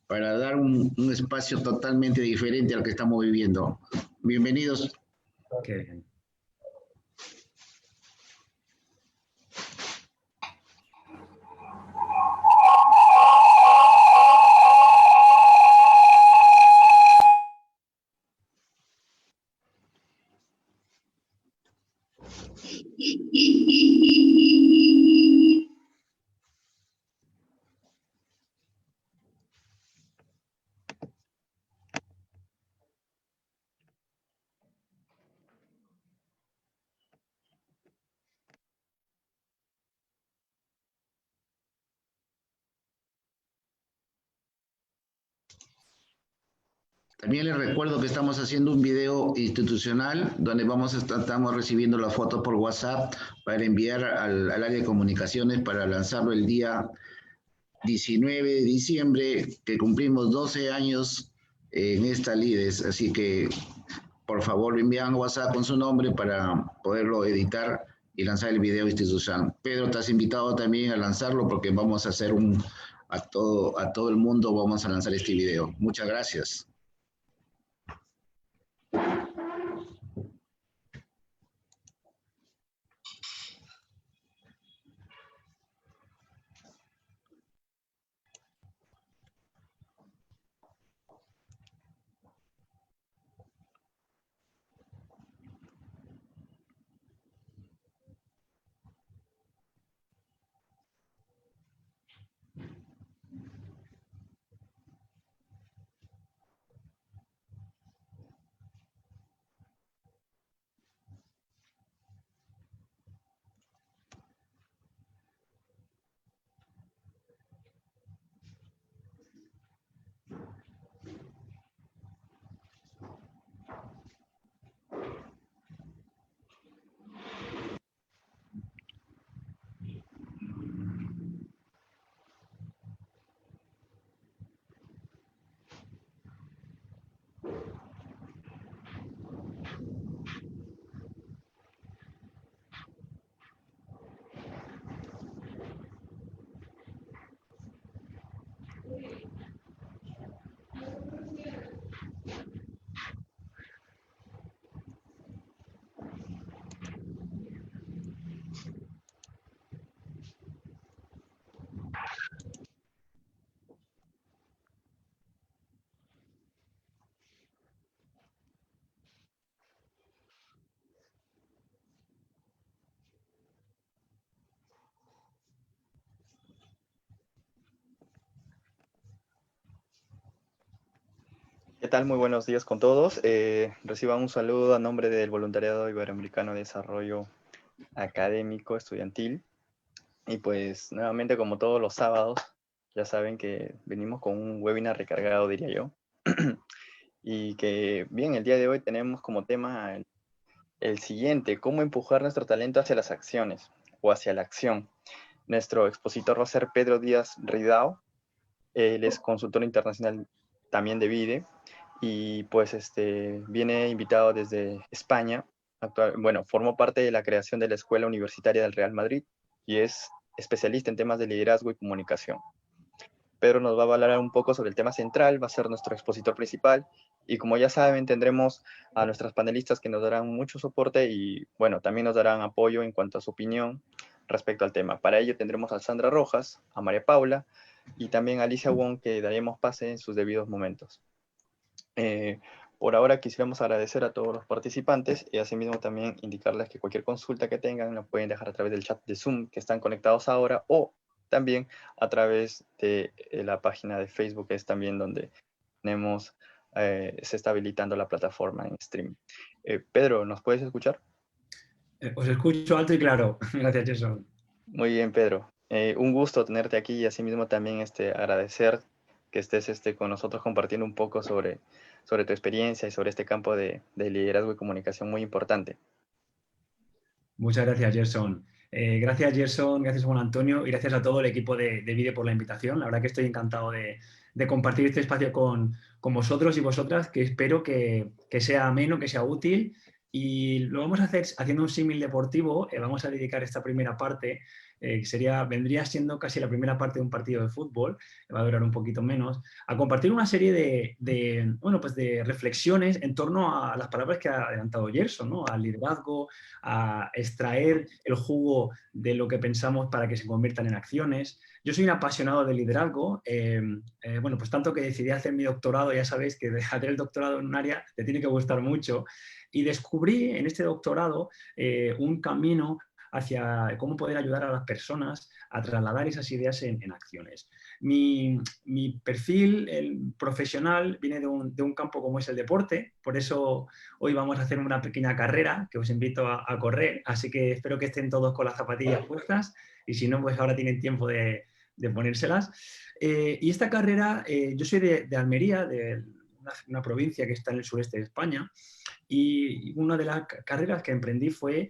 para dar un espacio totalmente diferente al que estamos viviendo. Bienvenidos. Qué bien. También les recuerdo que estamos haciendo un video institucional donde estamos recibiendo las fotos por WhatsApp para enviar al área de comunicaciones para lanzarlo el día 19 de diciembre, que cumplimos 12 años en esta LIDES. Así que, por favor, envían WhatsApp con su nombre para poderlo editar y lanzar el video institucional. Pedro, te has invitado también a lanzarlo porque vamos a hacer a todo el mundo vamos a lanzar este video. Muchas gracias. ¿Qué tal? Muy buenos días con todos. Reciban un saludo a nombre del Voluntariado Iberoamericano de Desarrollo Académico Estudiantil. Y pues nuevamente, como todos los sábados, ya saben que venimos con un webinar recargado, diría yo. Y que bien, el día de hoy tenemos como tema el siguiente: cómo empujar nuestro talento hacia las acciones o hacia la acción. Nuestro expositor va a ser Pedro Díaz Ridao. Él es consultor internacional también de VIDE. Y pues viene invitado desde España. Formó parte de la creación de la Escuela Universitaria del Real Madrid y es especialista en temas de liderazgo y comunicación. Pedro nos va a hablar un poco sobre el tema central, va a ser nuestro expositor principal, y como ya saben, tendremos a nuestras panelistas que nos darán mucho soporte y bueno, también nos darán apoyo en cuanto a su opinión respecto al tema. Para ello tendremos a Sandra Rojas, a María Paula y también a Alicia Wong, que daremos pase en sus debidos momentos. Por ahora quisiéramos agradecer a todos los participantes y asimismo también indicarles que cualquier consulta que tengan la pueden dejar a través del chat de Zoom que están conectados ahora, o también a través de la página de Facebook, que es también donde tenemos, se está habilitando la plataforma en stream. Pedro, ¿nos puedes escuchar? Os escucho alto y claro. Gracias, Jason. Muy bien, Pedro. Un gusto tenerte aquí y asimismo también agradecer que estés con nosotros compartiendo un poco sobre tu experiencia y sobre este campo de liderazgo y comunicación muy importante. Muchas gracias, Gerson. Gracias, Gerson, gracias, Juan Antonio, y gracias a todo el equipo de VIDE por la invitación. La verdad que estoy encantado de compartir este espacio con vosotros y vosotras, que espero que sea ameno, que sea útil, y lo vamos a hacer haciendo un símil deportivo. Vamos a dedicar esta primera parte vendría siendo casi la primera parte de un partido de fútbol, va a durar un poquito menos, a compartir una serie de reflexiones en torno a las palabras que ha adelantado Gerson, ¿no? Al liderazgo, a extraer el jugo de lo que pensamos para que se conviertan en acciones. Yo soy un apasionado del liderazgo, pues tanto que decidí hacer mi doctorado, ya sabéis que hacer el doctorado en un área te tiene que gustar mucho, y descubrí en este doctorado un camino hacia cómo poder ayudar a las personas a trasladar esas ideas en acciones. Mi perfil profesional viene de un campo como es el deporte, por eso hoy vamos a hacer una pequeña carrera que os invito a correr, así que espero que estén todos con las zapatillas puestas y si no, pues ahora tienen tiempo de ponérselas. Y esta carrera, yo soy de Almería, de una provincia que está en el sureste de España, y una de las carreras que emprendí fue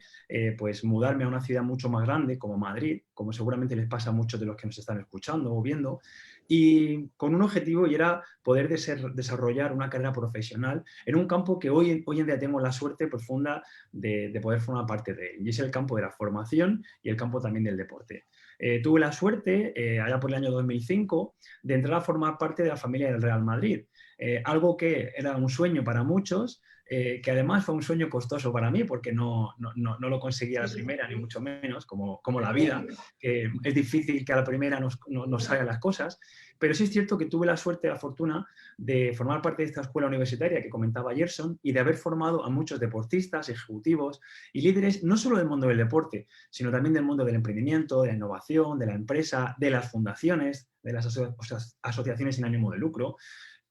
pues mudarme a una ciudad mucho más grande como Madrid, como seguramente les pasa a muchos de los que nos están escuchando o viendo, y con un objetivo, y era poder desarrollar una carrera profesional en un campo que hoy en día tengo la suerte profunda de poder formar parte de él, y es el campo de la formación y el campo también del deporte. Tuve la suerte, allá por el año 2005, de entrar a formar parte de la familia del Real Madrid, algo que era un sueño para muchos, que además fue un sueño costoso para mí porque no lo conseguí a la primera, ni mucho menos, como la vida, que es difícil que a la primera nos salgan las cosas, pero sí es cierto que tuve la suerte, la fortuna de formar parte de esta escuela universitaria que comentaba Gerson y de haber formado a muchos deportistas, ejecutivos y líderes, no solo del mundo del deporte, sino también del mundo del emprendimiento, de la innovación, de la empresa, de las fundaciones, de las asociaciones sin ánimo de lucro,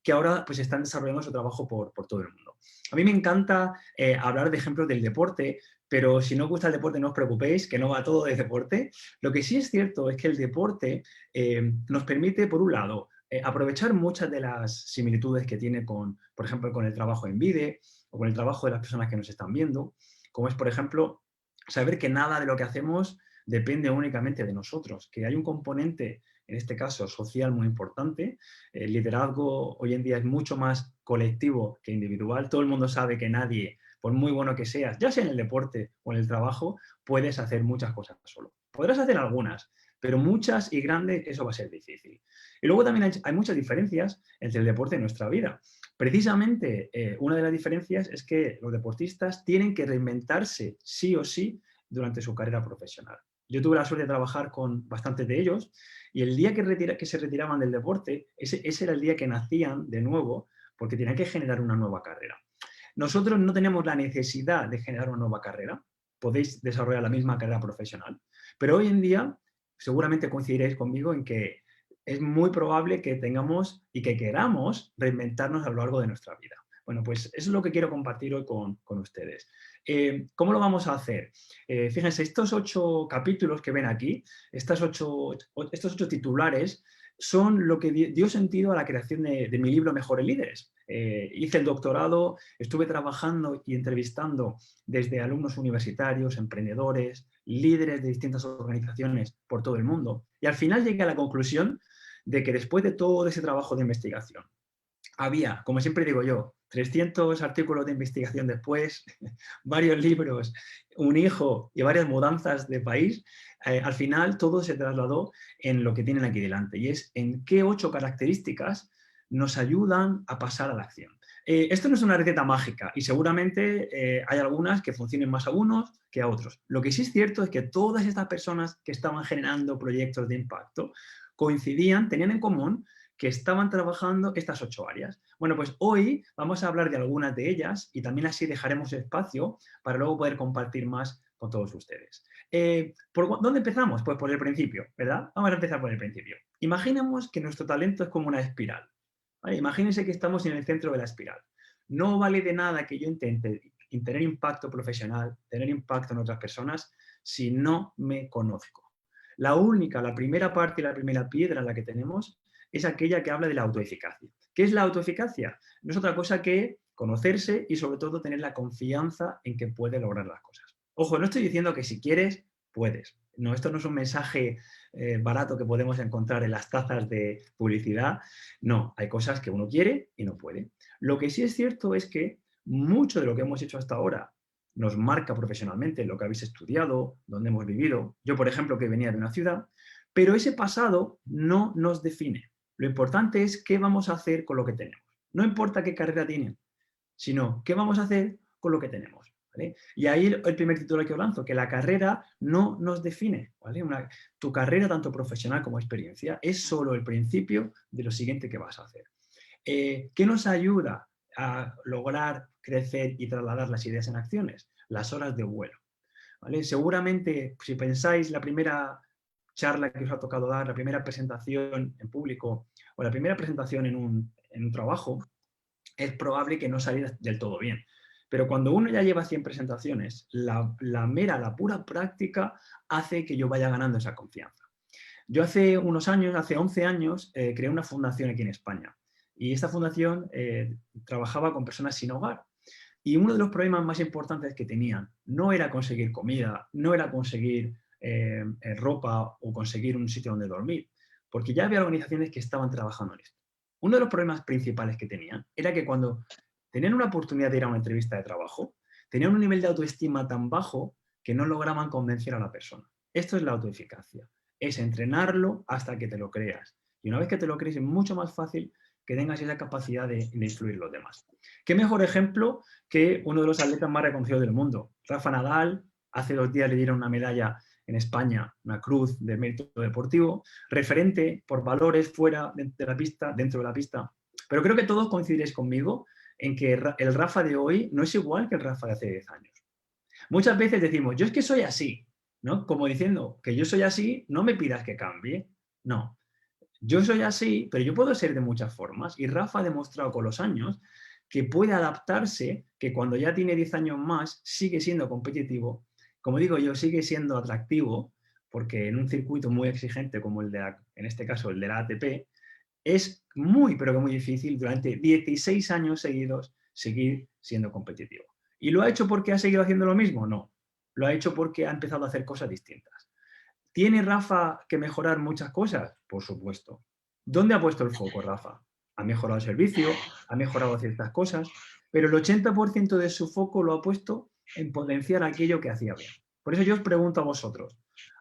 que ahora pues están desarrollando su trabajo por todo el mundo. A mí me encanta hablar de ejemplos del deporte, pero si no os gusta el deporte no os preocupéis, que no va todo de deporte. Lo que sí es cierto es que el deporte nos permite, por un lado, aprovechar muchas de las similitudes que tiene por ejemplo, con el trabajo en Vide o con el trabajo de las personas que nos están viendo, como es, por ejemplo, saber que nada de lo que hacemos depende únicamente de nosotros, que hay un componente, en este caso social, muy importante. El liderazgo hoy en día es mucho más colectivo que individual. Todo el mundo sabe que nadie, por muy bueno que seas, ya sea en el deporte o en el trabajo, puedes hacer muchas cosas solo. Podrás hacer algunas, pero muchas y grandes, eso va a ser difícil. Y luego también hay muchas diferencias entre el deporte y nuestra vida. Precisamente, una de las diferencias es que los deportistas tienen que reinventarse sí o sí durante su carrera profesional. Yo tuve la suerte de trabajar con bastantes de ellos y el día que se retiraban del deporte, ese era el día que nacían de nuevo porque tenían que generar una nueva carrera. Nosotros no tenemos la necesidad de generar una nueva carrera, podéis desarrollar la misma carrera profesional, pero hoy en día seguramente coincidiréis conmigo en que es muy probable que tengamos y que queramos reinventarnos a lo largo de nuestra vida. Bueno, pues eso es lo que quiero compartir hoy con ustedes. ¿Cómo lo vamos a hacer? Fíjense, estos 8 capítulos que ven aquí, estos 8 titulares, son lo que dio sentido a la creación de mi libro Mejores Líderes. Hice el doctorado, estuve trabajando y entrevistando desde alumnos universitarios, emprendedores, líderes de distintas organizaciones por todo el mundo. Y al final llegué a la conclusión de que después de todo ese trabajo de investigación, había, como siempre digo yo, 300 artículos de investigación después, varios libros, un hijo y varias mudanzas de país, al final todo se trasladó en lo que tienen aquí delante, y es en qué 8 características nos ayudan a pasar a la acción. Esto no es una receta mágica y seguramente hay algunas que funcionen más a unos que a otros. Lo que sí es cierto es que todas estas personas que estaban generando proyectos de impacto coincidían, tenían en común que estaban trabajando estas 8 áreas. Bueno, pues hoy vamos a hablar de algunas de ellas y también así dejaremos espacio para luego poder compartir más con todos ustedes. ¿Por dónde empezamos? Pues por el principio, ¿verdad? Vamos a empezar por el principio. Imaginemos que nuestro talento es como una espiral. ¿Vale? Imagínense que estamos en el centro de la espiral. No vale de nada que yo intente tener impacto profesional, tener impacto en otras personas, si no me conozco. La primera parte y la primera piedra en la que tenemos es aquella que habla de la autoeficacia. ¿Qué es la autoeficacia? No es otra cosa que conocerse y sobre todo tener la confianza en que puede lograr las cosas. Ojo, no estoy diciendo que si quieres, puedes. No, esto no es un mensaje barato que podemos encontrar en las tazas de publicidad. No, hay cosas que uno quiere y no puede. Lo que sí es cierto es que mucho de lo que hemos hecho hasta ahora nos marca profesionalmente lo que habéis estudiado, dónde hemos vivido. Yo, por ejemplo, que venía de una ciudad, pero ese pasado no nos define. Lo importante es qué vamos a hacer con lo que tenemos. No importa qué carrera tienen, sino qué vamos a hacer con lo que tenemos. ¿Vale? Y ahí el primer título que os lanzo, que la carrera no nos define. ¿Vale? Tu carrera, tanto profesional como experiencia, es solo el principio de lo siguiente que vas a hacer. ¿Qué nos ayuda a lograr crecer y trasladar las ideas en acciones? Las horas de vuelo. ¿Vale? Seguramente, si pensáis la primera charla que os ha tocado dar, la primera presentación en público o la primera presentación en un trabajo, es probable que no salga del todo bien. Pero cuando uno ya lleva 100 presentaciones, la pura práctica hace que yo vaya ganando esa confianza. Yo hace unos años, hace 11 años, creé una fundación aquí en España. Y esta fundación trabajaba con personas sin hogar. Y uno de los problemas más importantes que tenían no era conseguir comida, no era conseguir ropa o conseguir un sitio donde dormir, porque ya había organizaciones que estaban trabajando en esto. Uno de los problemas principales que tenían era que cuando tenían una oportunidad de ir a una entrevista de trabajo, tenían un nivel de autoestima tan bajo que no lograban convencer a la persona. Esto es la autoeficacia. Es entrenarlo hasta que te lo creas. Y una vez que te lo crees es mucho más fácil que tengas esa capacidad de influir en los demás. ¿Qué mejor ejemplo que uno de los atletas más reconocidos del mundo? Rafa Nadal, hace 2 días le dieron una medalla en España, una cruz de mérito deportivo, referente por valores fuera de la pista, dentro de la pista. Pero creo que todos coincidiréis conmigo en que el Rafa de hoy no es igual que el Rafa de hace 10 años. Muchas veces decimos, yo es que soy así, ¿no? Como diciendo que yo soy así, no me pidas que cambie. No, yo soy así, pero yo puedo ser de muchas formas. Y Rafa ha demostrado con los años que puede adaptarse, que cuando ya tiene 10 años más sigue siendo competitivo. Como digo yo, sigue siendo atractivo, porque en un circuito muy exigente como el de, en este caso, el de la ATP, es muy, pero que muy difícil durante 16 años seguidos seguir siendo competitivo. ¿Y lo ha hecho porque ha seguido haciendo lo mismo? No. Lo ha hecho porque ha empezado a hacer cosas distintas. ¿Tiene Rafa que mejorar muchas cosas? Por supuesto. ¿Dónde ha puesto el foco Rafa? Ha mejorado el servicio, ha mejorado ciertas cosas, pero el 80% de su foco lo ha puesto en potenciar aquello que hacía bien. Por eso yo os pregunto a vosotros,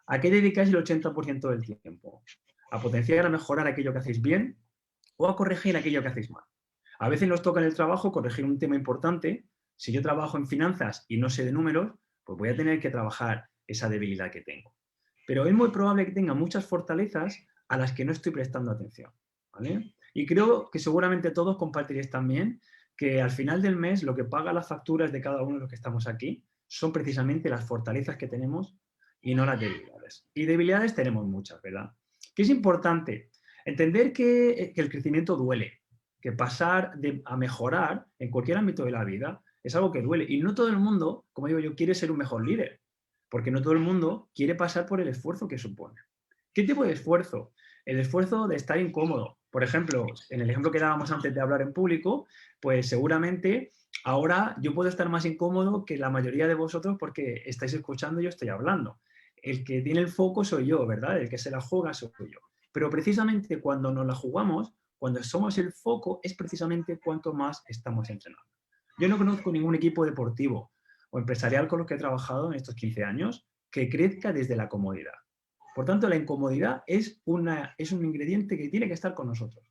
¿a qué dedicáis el 80% del tiempo? ¿A potenciar, a mejorar aquello que hacéis bien o a corregir aquello que hacéis mal? A veces nos toca en el trabajo corregir un tema importante. Si yo trabajo en finanzas y no sé de números, pues voy a tener que trabajar esa debilidad que tengo. Pero es muy probable que tenga muchas fortalezas a las que no estoy prestando atención. ¿Vale? Y creo que seguramente todos compartiréis también que al final del mes lo que paga las facturas de cada uno de los que estamos aquí son precisamente las fortalezas que tenemos y no las debilidades. Y debilidades tenemos muchas, ¿verdad? ¿Qué es importante? Entender que el crecimiento duele, que pasar a mejorar en cualquier ámbito de la vida es algo que duele. Y no todo el mundo, como digo yo, quiere ser un mejor líder, porque no todo el mundo quiere pasar por el esfuerzo que supone. ¿Qué tipo de esfuerzo? El esfuerzo de estar incómodo. Por ejemplo, en el ejemplo que dábamos antes de hablar en público, pues seguramente ahora yo puedo estar más incómodo que la mayoría de vosotros porque estáis escuchando y yo estoy hablando. El que tiene el foco soy yo, ¿verdad? El que se la juega soy yo. Pero precisamente cuando nos la jugamos, cuando somos el foco, es precisamente cuanto más estamos entrenando. Yo no conozco ningún equipo deportivo o empresarial con los que he trabajado en estos 15 años que crezca desde la comodidad. Por tanto, la incomodidad es un ingrediente que tiene que estar con nosotros.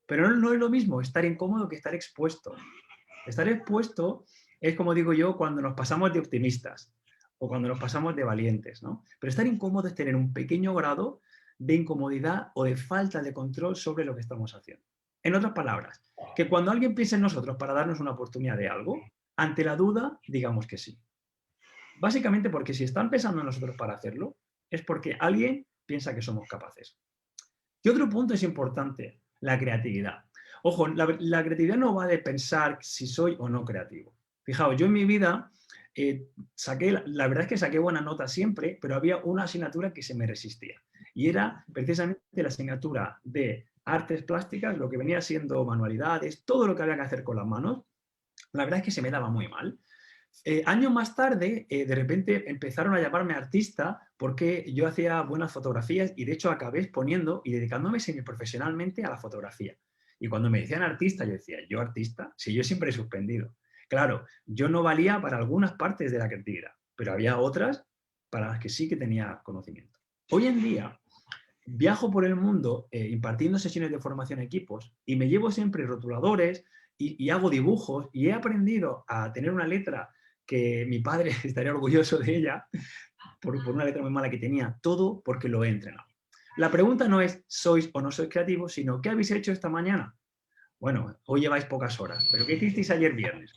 Pero no es lo mismo estar incómodo que estar expuesto. Estar expuesto es, como digo yo, cuando nos pasamos de optimistas o cuando nos pasamos de valientes, ¿no? Pero estar incómodo es tener un pequeño grado de incomodidad o de falta de control sobre lo que estamos haciendo. En otras palabras, que cuando alguien piense en nosotros para darnos una oportunidad de algo, ante la duda, digamos que sí. Básicamente porque si están pensando en nosotros para hacerlo, es porque alguien piensa que somos capaces. Y otro punto es importante, la creatividad. Ojo, la creatividad no va de pensar si soy o no creativo. Fijaos, yo en mi vida la verdad es que saqué buena nota siempre, pero había una asignatura que se me resistía. Y era precisamente la asignatura de artes plásticas, lo que venía siendo manualidades, todo lo que había que hacer con las manos. La verdad es que se me daba muy mal. Años más tarde, de repente empezaron a llamarme artista porque yo hacía buenas fotografías y de hecho acabé exponiendo y dedicándome semiprofesionalmente a la fotografía. Y cuando me decían artista, yo decía, ¿yo artista? Si yo siempre he suspendido. Claro, yo no valía para algunas partes de la creatividad, pero había otras para las que sí que tenía conocimiento. Hoy en día viajo por el mundo impartiendo sesiones de formación a equipos y me llevo siempre rotuladores y hago dibujos y he aprendido a tener una letra que mi padre estaría orgulloso de ella por una letra muy mala que tenía, todo porque lo he entrenado. La pregunta no es ¿sois o no sois creativos?, sino ¿qué habéis hecho esta mañana? Bueno, hoy lleváis pocas horas, pero ¿qué hicisteis ayer viernes?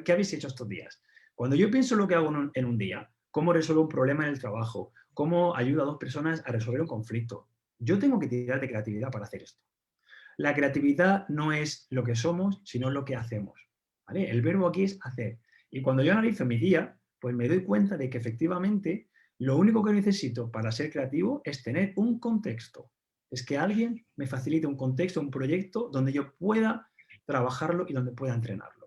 ¿Qué habéis hecho estos días? Cuando yo pienso lo que hago en un día, cómo resuelvo un problema en el trabajo, cómo ayudo a dos personas a resolver un conflicto, yo tengo que tirar de creatividad para hacer esto. La creatividad no es lo que somos, sino lo que hacemos. ¿Vale? El verbo aquí es hacer. Y cuando yo analizo mi día, pues me doy cuenta de que efectivamente lo único que necesito para ser creativo es tener un contexto. Es que alguien me facilite un contexto, un proyecto donde yo pueda trabajarlo y donde pueda entrenarlo.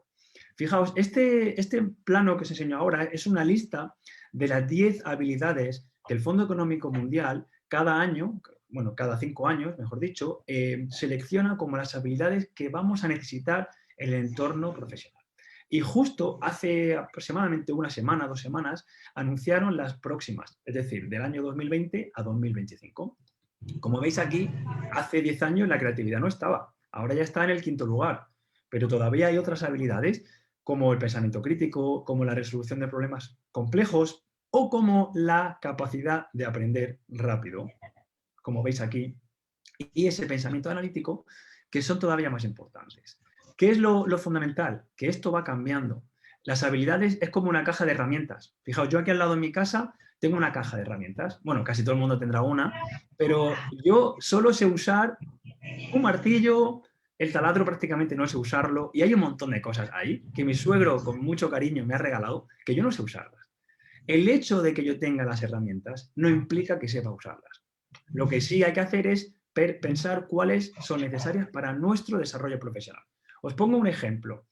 Fijaos, este plano que os enseño ahora es una lista de las 10 habilidades que el Fondo Económico Mundial cada año, bueno, cada 5 años, mejor dicho, selecciona como las habilidades que vamos a necesitar en el entorno profesional. Y justo hace aproximadamente una semana, 2 semanas, anunciaron las próximas, es decir, del año 2020 a 2025. Como veis aquí, hace 10 años la creatividad no estaba, ahora ya está en el 5º lugar, pero todavía hay otras habilidades como el pensamiento crítico, como la resolución de problemas complejos o como la capacidad de aprender rápido, como veis aquí, y ese pensamiento analítico, que son todavía más importantes. ¿Qué es lo fundamental? Que esto va cambiando. Las habilidades es como una caja de herramientas. Fijaos, yo aquí al lado de mi casa tengo una caja de herramientas. Bueno, casi todo el mundo tendrá una, pero yo solo sé usar un martillo, el taladro prácticamente no sé usarlo, y hay un montón de cosas ahí que mi suegro con mucho cariño me ha regalado que yo no sé usarlas. El hecho de que yo tenga las herramientas no implica que sepa usarlas. Lo que sí hay que hacer es pensar cuáles son necesarias para nuestro desarrollo profesional. Os pongo un ejemplo.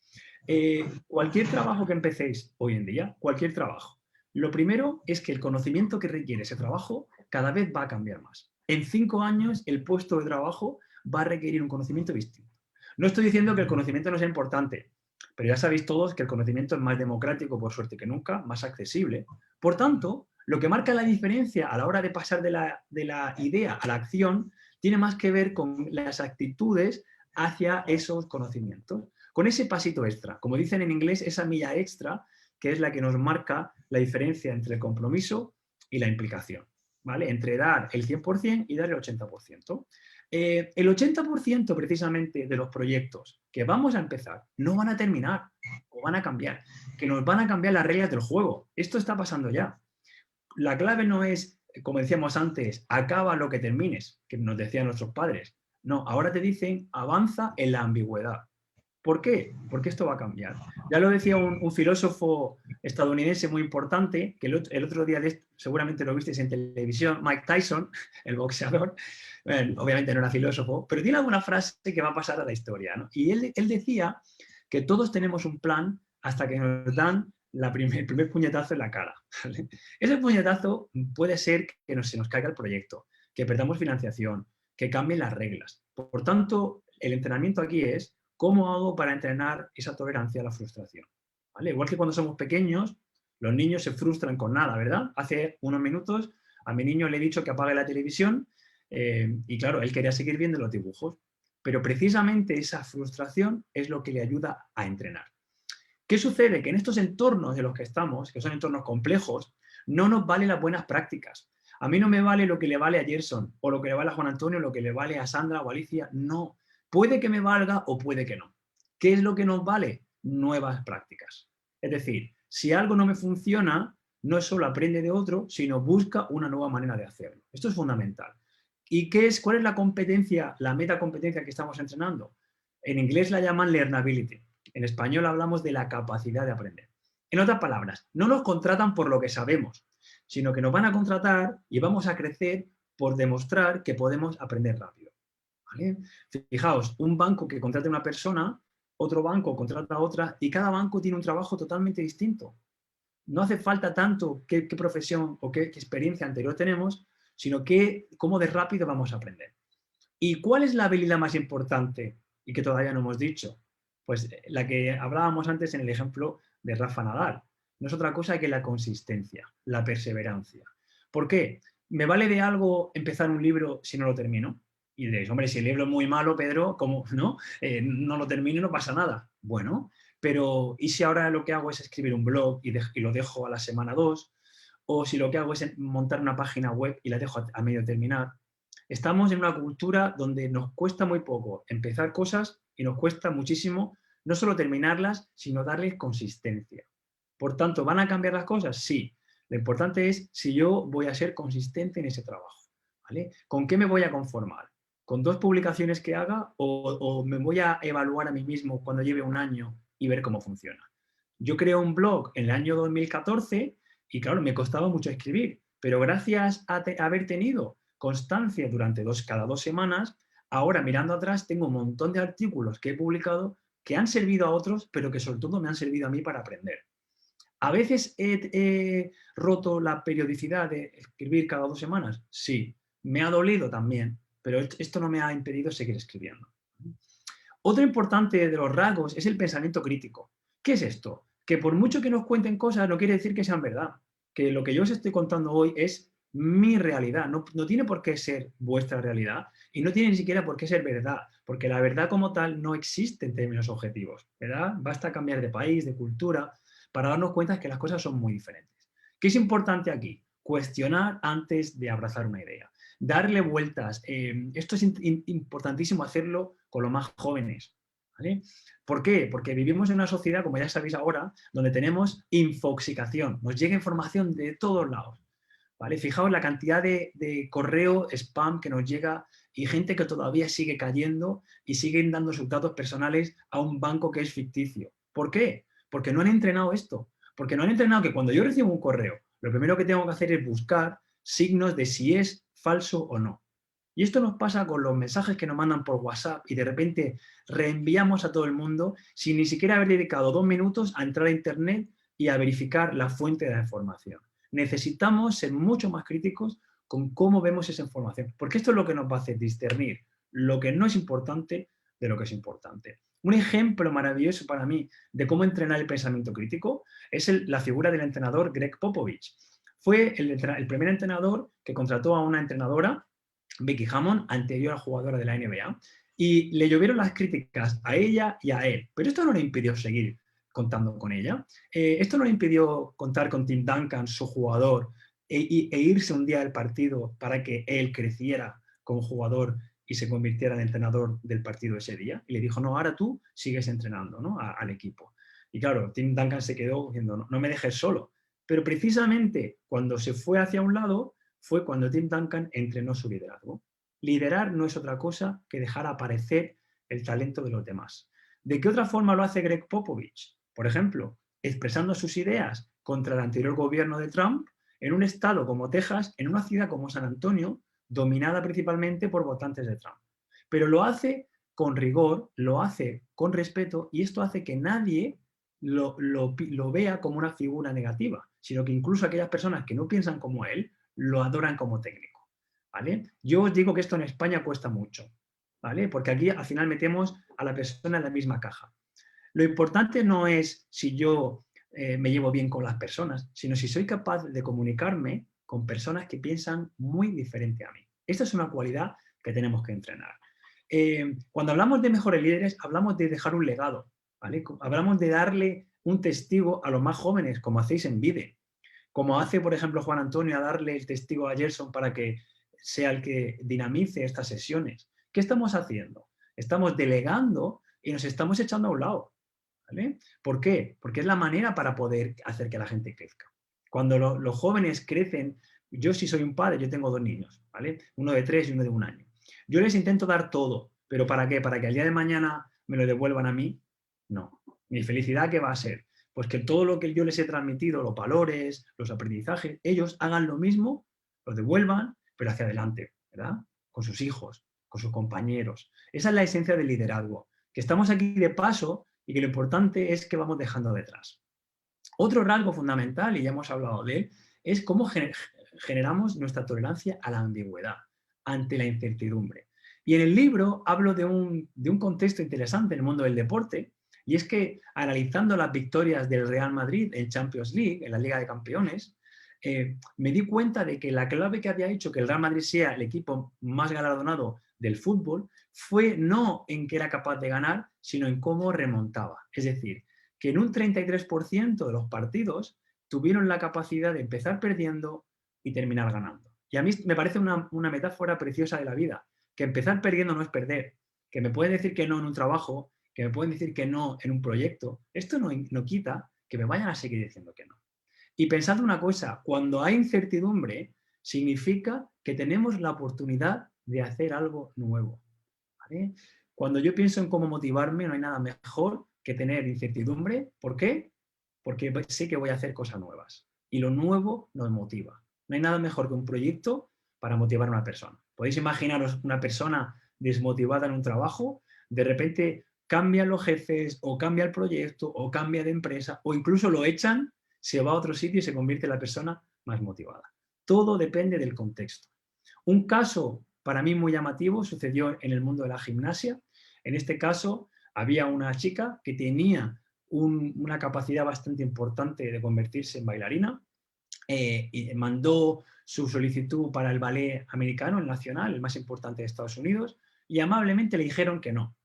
Cualquier trabajo que empecéis hoy en día, cualquier trabajo, lo primero es que el conocimiento que requiere ese trabajo cada vez va a cambiar más. En 5 años el puesto de trabajo va a requerir un conocimiento distinto. No estoy diciendo que el conocimiento no sea importante, pero ya sabéis todos que el conocimiento es más democrático, por suerte que nunca, más accesible. Por tanto, lo que marca la diferencia a la hora de pasar de la idea a la acción tiene más que ver con las actitudes hacia esos conocimientos. Con ese pasito extra, como dicen en inglés, esa milla extra, que es la que nos marca la diferencia entre el compromiso y la implicación, ¿vale? Entre dar el 100% y dar el 80%. El 80% precisamente de los proyectos que vamos a empezar no van a terminar o van a cambiar, que nos van a cambiar las reglas del juego. Esto está pasando ya. La clave no es, como decíamos antes, acaba lo que termines, que nos decían nuestros padres. No, ahora te dicen avanza en la ambigüedad. ¿Por qué? Porque esto va a cambiar. Ya lo decía un filósofo estadounidense muy importante, que el otro día seguramente lo visteis en televisión, Mike Tyson, el boxeador, bueno, obviamente no era filósofo, pero tiene alguna frase que va a pasar a la historia, ¿no? Y él decía que todos tenemos un plan hasta que nos dan el primer puñetazo en la cara. ¿Vale? Ese puñetazo puede ser que se nos caiga el proyecto, que perdamos financiación, que cambien las reglas. Por tanto, el entrenamiento aquí es ¿cómo hago para entrenar esa tolerancia a la frustración? ¿Vale? Igual que cuando somos pequeños, los niños se frustran con nada, ¿verdad? Hace unos minutos a mi niño le he dicho que apague la televisión y claro, él quería seguir viendo los dibujos, pero precisamente esa frustración es lo que le ayuda a entrenar. ¿Qué sucede? Que en estos entornos de los que estamos, que son entornos complejos, no nos valen las buenas prácticas. A mí no me vale lo que le vale a Gerson, o lo que le vale a Juan Antonio, lo que le vale a Sandra o a Alicia, no. Puede que me valga o puede que no. ¿Qué es lo que nos vale? Nuevas prácticas. Es decir, si algo no me funciona, no solo aprende de otro, sino busca una nueva manera de hacerlo. Esto es fundamental. ¿Y cuál es la competencia, la metacompetencia que estamos entrenando? En inglés la llaman learnability. En español hablamos de la capacidad de aprender. En otras palabras, no nos contratan por lo que sabemos, sino que nos van a contratar y vamos a crecer por demostrar que podemos aprender rápido. ¿Vale? Fijaos, un banco que contrata a una persona, otro banco contrata a otra y cada banco tiene un trabajo totalmente distinto. No hace falta tanto qué profesión o qué experiencia anterior tenemos, sino cómo de rápido vamos a aprender. ¿Y cuál es la habilidad más importante y que todavía no hemos dicho? Pues la que hablábamos antes en el ejemplo de Rafa Nadal. No es otra cosa que la consistencia, la perseverancia. ¿Por qué? ¿Me vale de algo empezar un libro si no lo termino? Y diréis, hombre, si el libro es muy malo, Pedro, ¿cómo no? No lo termino y no pasa nada. Bueno, pero ¿y si ahora lo que hago es escribir un blog y lo dejo a la semana 2? O si lo que hago es montar una página web y la dejo a medio terminar. Estamos en una cultura donde nos cuesta muy poco empezar cosas y nos cuesta muchísimo no solo terminarlas, sino darles consistencia. Por tanto, ¿van a cambiar las cosas? Sí. Lo importante es si yo voy a ser consistente en ese trabajo. ¿Vale? ¿Con qué me voy a conformar? ¿Con 2 publicaciones que haga o me voy a evaluar a mí mismo cuando lleve un año y ver cómo funciona? Yo creo un blog en el año 2014 y claro, me costaba mucho escribir, pero gracias a haber tenido constancia durante cada 2 semanas, ahora mirando atrás tengo un montón de artículos que he publicado que han servido a otros, pero que sobre todo me han servido a mí para aprender. ¿A veces he roto la periodicidad de escribir cada 2 semanas? Sí. Me ha dolido también, pero esto no me ha impedido seguir escribiendo. Otro importante de los rasgos es el pensamiento crítico. ¿Qué es esto? Que por mucho que nos cuenten cosas no quiere decir que sean verdad. Que lo que yo os estoy contando hoy es mi realidad. No tiene por qué ser vuestra realidad y no tiene ni siquiera por qué ser verdad, porque la verdad como tal no existe en términos objetivos, ¿verdad? Basta cambiar de país, de cultura, para darnos cuenta de que las cosas son muy diferentes. ¿Qué es importante aquí? Cuestionar antes de abrazar una idea. Darle vueltas. Esto es importantísimo hacerlo con los más jóvenes. ¿Vale? ¿Por qué? Porque vivimos en una sociedad, como ya sabéis ahora, donde tenemos infoxicación. Nos llega información de todos lados. ¿Vale? Fijaos la cantidad de correo spam que nos llega y gente que todavía sigue cayendo y siguen dando sus datos personales a un banco que es ficticio. ¿Por qué? Porque no han entrenado esto. Porque no han entrenado que cuando yo recibo un correo, lo primero que tengo que hacer es buscar signos de si es falso o no. Y esto nos pasa con los mensajes que nos mandan por WhatsApp y de repente reenviamos a todo el mundo sin ni siquiera haber dedicado 2 minutos a entrar a Internet y a verificar la fuente de la información. Necesitamos ser mucho más críticos con cómo vemos esa información, porque esto es lo que nos va a hacer discernir lo que no es importante de lo que es importante. Un ejemplo maravilloso para mí de cómo entrenar el pensamiento crítico es la figura del entrenador Greg Popovich. Fue el primer entrenador que contrató a una entrenadora, Becky Hammon, anterior jugadora de la NBA, y le llovieron las críticas a ella y a él, pero esto no le impidió seguir contando con ella. Esto no le impidió contar con Tim Duncan, su jugador, e irse un día del partido para que él creciera como jugador y se convirtiera en entrenador del partido ese día. Y le dijo, no, ahora tú sigues entrenando, ¿no? al equipo. Y claro, Tim Duncan se quedó diciendo, no me dejes solo. Pero precisamente cuando se fue hacia un lado fue cuando Tim Duncan entrenó su liderazgo. Liderar no es otra cosa que dejar aparecer el talento de los demás. ¿De qué otra forma lo hace Greg Popovich? Por ejemplo, expresando sus ideas contra el anterior gobierno de Trump en un estado como Texas, en una ciudad como San Antonio, dominada principalmente por votantes de Trump. Pero lo hace con rigor, lo hace con respeto y esto hace que nadie lo vea como una figura negativa, sino que incluso aquellas personas que no piensan como él lo adoran como técnico. ¿Vale? Yo os digo que esto en España cuesta mucho, ¿vale? Porque aquí al final metemos a la persona en la misma caja. Lo importante no es si yo me llevo bien con las personas, sino si soy capaz de comunicarme con personas que piensan muy diferente a mí. Esta es una cualidad que tenemos que entrenar. Cuando hablamos de mejores líderes, hablamos de dejar un legado, ¿vale? Hablamos de darle un testigo a los más jóvenes, como hacéis en Vide. Como hace, por ejemplo, Juan Antonio, a darle el testigo a Gerson para que sea el que dinamice estas sesiones. ¿Qué estamos haciendo? Estamos delegando y nos estamos echando a un lado. ¿Vale? ¿Por qué? Porque es la manera para poder hacer que la gente crezca. Cuando los jóvenes crecen, yo sí soy un padre, yo tengo 2 niños, ¿vale? Uno de 3 y uno de 1 año. Yo les intento dar todo, ¿pero para qué? ¿Para que al día de mañana me lo devuelvan a mí? No. ¿Mi felicidad qué va a ser? Pues que todo lo que yo les he transmitido, los valores, los aprendizajes, ellos hagan lo mismo, lo devuelvan, pero hacia adelante, ¿verdad? Con sus hijos, con sus compañeros. Esa es la esencia del liderazgo, que estamos aquí de paso y que lo importante es que vamos dejando detrás. Otro rasgo fundamental, y ya hemos hablado de él, es cómo generamos nuestra tolerancia a la ambigüedad, ante la incertidumbre. Y en el libro hablo de un contexto interesante en el mundo del deporte, Y es que analizando las victorias del Real Madrid en Champions League, en la Liga de Campeones, me di cuenta de que la clave que había hecho que el Real Madrid sea el equipo más galardonado del fútbol fue no en que era capaz de ganar, sino en cómo remontaba. Es decir, que en un 33% de los partidos tuvieron la capacidad de empezar perdiendo y terminar ganando. Y a mí me parece una metáfora preciosa de la vida, que empezar perdiendo no es perder, que me pueden decir que no en un trabajo, que me pueden decir que no en un proyecto. Esto no quita que me vayan a seguir diciendo que no. Y pensad una cosa, cuando hay incertidumbre, significa que tenemos la oportunidad de hacer algo nuevo. ¿Vale? Cuando yo pienso en cómo motivarme, no hay nada mejor que tener incertidumbre. ¿Por qué? Porque sé que voy a hacer cosas nuevas. Y lo nuevo nos motiva. No hay nada mejor que un proyecto para motivar a una persona. Podéis imaginaros una persona desmotivada en un trabajo, de repente cambian los jefes, o cambia el proyecto, o cambia de empresa, o incluso lo echan, se va a otro sitio y se convierte en la persona más motivada. Todo depende del contexto. Un caso para mí muy llamativo sucedió en el mundo de la gimnasia. En este caso había una chica que tenía una capacidad bastante importante de convertirse en bailarina, y mandó su solicitud para el ballet americano, el nacional, el más importante de Estados Unidos, y amablemente le dijeron que no.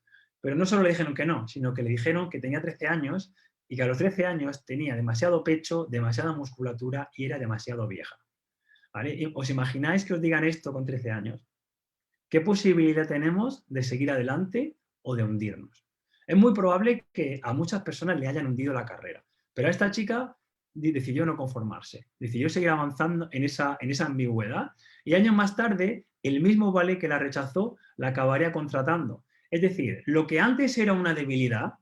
Pero no solo le dijeron que no, sino que le dijeron que tenía 13 años y que a los 13 años tenía demasiado pecho, demasiada musculatura y era demasiado vieja. ¿Vale? ¿Os imagináis que os digan esto con 13 años? ¿Qué posibilidad tenemos de seguir adelante o de hundirnos? Es muy probable que a muchas personas le hayan hundido la carrera, pero a esta chica decidió no conformarse, decidió seguir avanzando en esa ambigüedad, y años más tarde el mismo ballet que la rechazó la acabaría contratando. Es decir, lo que antes era una debilidad,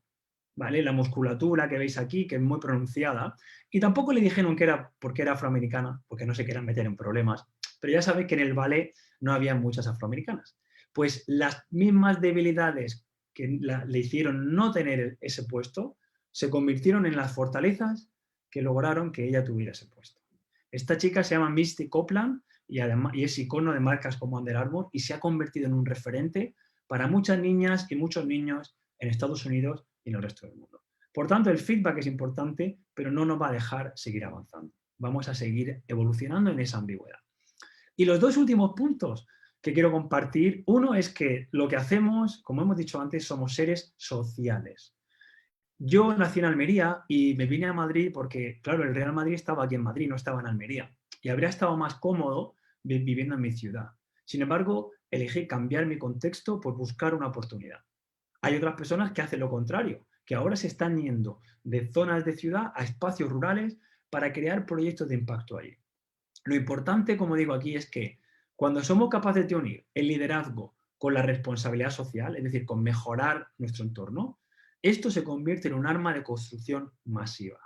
¿vale? La musculatura que veis aquí, que es muy pronunciada, y tampoco le dijeron que era porque era afroamericana, porque no se querían meter en problemas, pero ya sabéis que en el ballet no había muchas afroamericanas. Pues las mismas debilidades que le hicieron no tener ese puesto se convirtieron en las fortalezas que lograron que ella tuviera ese puesto. Esta chica se llama Misty Copeland y es icono de marcas como Under Armour y se ha convertido en un referente para muchas niñas y muchos niños en Estados Unidos y en el resto del mundo. Por tanto, el feedback es importante, pero no nos va a dejar seguir avanzando. Vamos a seguir evolucionando en esa ambigüedad. Y los dos últimos puntos que quiero compartir, uno es que lo que hacemos, como hemos dicho antes, somos seres sociales. Yo nací en Almería y me vine a Madrid porque, claro, el Real Madrid estaba aquí en Madrid, no estaba en Almería. Y habría estado más cómodo viviendo en mi ciudad. Sin embargo, elegí cambiar mi contexto por buscar una oportunidad. Hay otras personas que hacen lo contrario, que ahora se están yendo de zonas de ciudad a espacios rurales para crear proyectos de impacto allí. Lo importante, como digo aquí, es que cuando somos capaces de unir el liderazgo con la responsabilidad social, es decir, con mejorar nuestro entorno, esto se convierte en un arma de construcción masiva.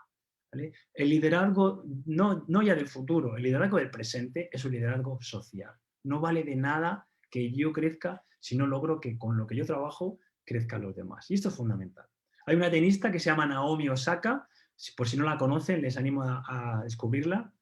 ¿Vale? El liderazgo no ya del futuro, el liderazgo del presente es un liderazgo social. No vale de nada que yo crezca si no logro que con lo que yo trabajo crezcan los demás. Y esto es fundamental. Hay una tenista que se llama Naomi Osaka, por si no la conocen, les animo a descubrirla.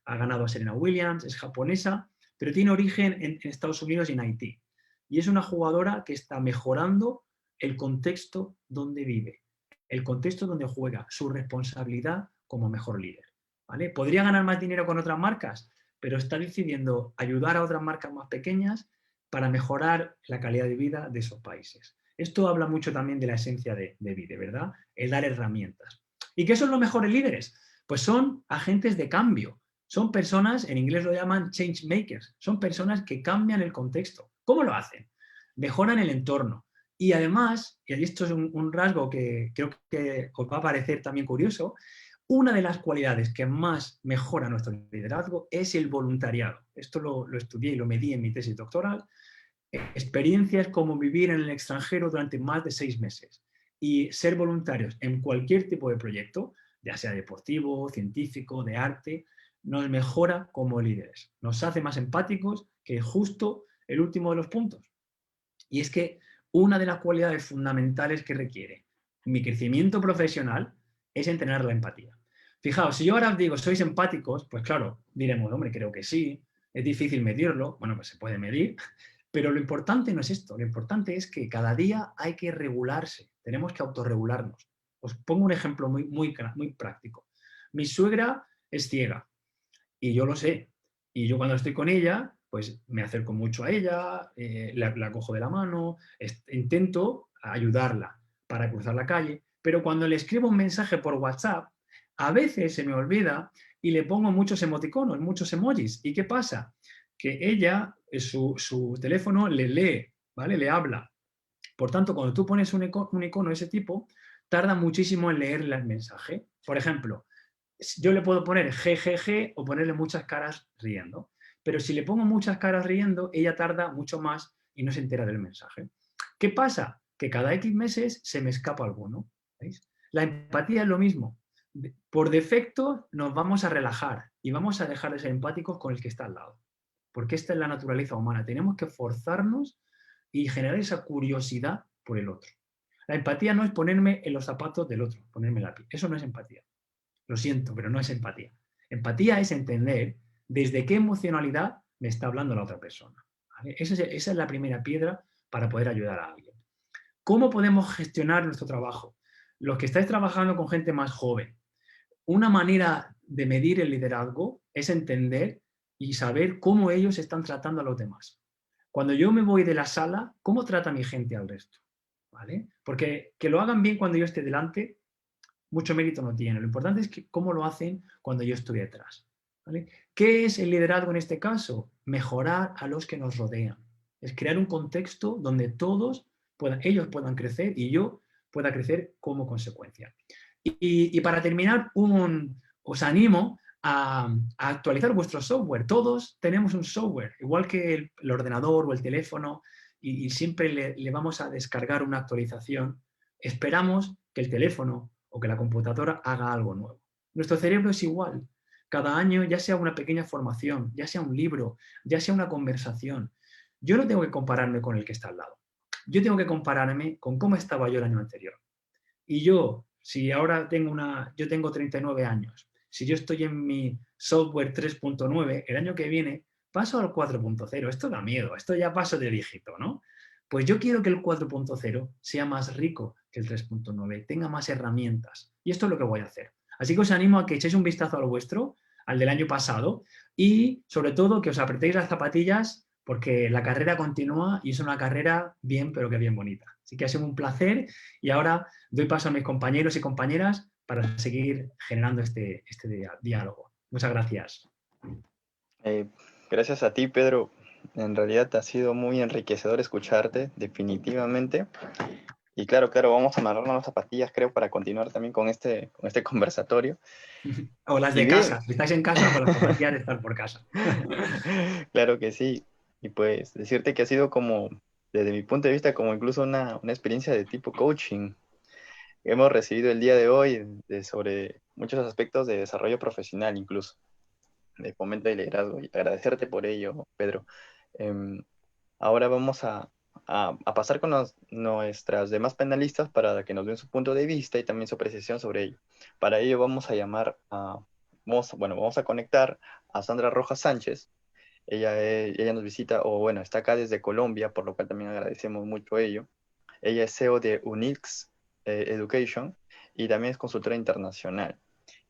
Ha ganado a Serena Williams, es japonesa, pero tiene origen en Estados Unidos y en Haití. Y es una jugadora que está mejorando el contexto donde vive, el contexto donde juega, su responsabilidad como mejor líder. ¿Vale? Podría ganar más dinero con otras marcas, pero está decidiendo ayudar a otras marcas más pequeñas para mejorar la calidad de vida de esos países. Esto habla mucho también de la esencia de Vide, ¿verdad? El dar herramientas. ¿Y qué son los mejores líderes? Pues son agentes de cambio. Son personas, en inglés lo llaman change makers, son personas que cambian el contexto. ¿Cómo lo hacen? Mejoran el entorno. Y además, y esto es un rasgo que creo que os va a parecer también curioso, una de las cualidades que más mejora nuestro liderazgo es el voluntariado. Esto lo estudié y lo medí en mi tesis doctoral. Experiencias como vivir en el extranjero durante más de 6 meses y ser voluntarios en cualquier tipo de proyecto, ya sea deportivo, científico, de arte, nos mejora como líderes. Nos hace más empáticos, que es justo el último de los puntos. Y es que una de las cualidades fundamentales que requiere mi crecimiento profesional es entrenar la empatía. Fijaos, si yo ahora os digo, ¿sois empáticos? Pues claro, diremos, hombre, creo que sí, es difícil medirlo, bueno, pues se puede medir, pero lo importante no es esto, lo importante es que cada día hay que regularse, tenemos que autorregularnos. Os pongo un ejemplo muy práctico. Mi suegra es ciega y yo lo sé. Y yo cuando estoy con ella, pues me acerco mucho a ella, la cojo de la mano, intento ayudarla para cruzar la calle, pero cuando le escribo un mensaje por WhatsApp, a veces se me olvida y le pongo muchos emoticonos, muchos emojis. ¿Y qué pasa? Que ella, su teléfono le lee, ¿vale? Le habla. Por tanto, cuando tú pones un icono de ese tipo, tarda muchísimo en leerle el mensaje. Por ejemplo, yo le puedo poner jejeje o ponerle muchas caras riendo, pero si le pongo muchas caras riendo, ella tarda mucho más y no se entera del mensaje. ¿Qué pasa? Que cada X meses se me escapa alguno. ¿Veis? La empatía es lo mismo. Por defecto nos vamos a relajar y vamos a dejar de ser empáticos con el que está al lado, porque esta es la naturaleza humana. Tenemos que forzarnos y generar esa curiosidad por el otro. La empatía no es ponerme en los zapatos del otro, ponerme la piel. Eso no es empatía. Lo siento, pero no es empatía. Empatía es entender desde qué emocionalidad me está hablando la otra persona. ¿Vale? Esa es la primera piedra para poder ayudar a alguien. ¿Cómo podemos gestionar nuestro trabajo? Los que estáis trabajando con gente más joven, una manera de medir el liderazgo es entender y saber cómo ellos están tratando a los demás. Cuando yo me voy de la sala, ¿cómo trata mi gente al resto? ¿Vale? Porque que lo hagan bien cuando yo esté delante, mucho mérito no tiene. Lo importante es que cómo lo hacen cuando yo estoy detrás. ¿Vale? ¿Qué es el liderazgo en este caso? Mejorar a los que nos rodean. Es crear un contexto donde todos ellos puedan crecer y yo pueda crecer como consecuencia. Y para terminar, os animo a actualizar vuestro software. Todos tenemos un software, igual que el ordenador o el teléfono, y siempre le vamos a descargar una actualización. Esperamos que el teléfono o que la computadora haga algo nuevo. Nuestro cerebro es igual. Cada año, ya sea una pequeña formación, ya sea un libro, ya sea una conversación, yo no tengo que compararme con el que está al lado. Yo tengo que compararme con cómo estaba yo el año anterior. Y yo, si ahora yo tengo 39 años, si yo estoy en mi software 3.9, el año que viene paso al 4.0. Esto da miedo, esto ya paso de dígito, ¿no? Pues yo quiero que el 4.0 sea más rico que el 3.9, tenga más herramientas. Y esto es lo que voy a hacer. Así que os animo a que echéis un vistazo al vuestro, al del año pasado, y sobre todo que os apretéis las zapatillas porque la carrera continúa y es una carrera bien, pero que bien bonita. Así que ha sido un placer y ahora doy paso a mis compañeros y compañeras para seguir generando este diálogo. Muchas gracias. Gracias a ti, Pedro. En realidad ha sido muy enriquecedor escucharte, definitivamente. Y claro, vamos a amarrarnos las zapatillas, creo, para continuar también con este conversatorio. O las Y de bien, casa. Si estáis en casa, con las zapatillas de estar por casa. claro que sí. Y pues decirte que ha sido como, desde mi punto de vista, como incluso una experiencia de tipo coaching. Hemos recibido el día de hoy sobre muchos aspectos de desarrollo profesional, incluso, de fomento de liderazgo. Y agradecerte por ello, Pedro. Em, Ahora vamos a pasar con nuestras demás panelistas para que nos den su punto de vista y también su apreciación sobre ello. Para ello vamos a conectar a Sandra Rojas Sánchez. Ella nos visita, o bueno, está acá desde Colombia, por lo cual también agradecemos mucho ello. Ella es CEO de Unix Education y también es consultora internacional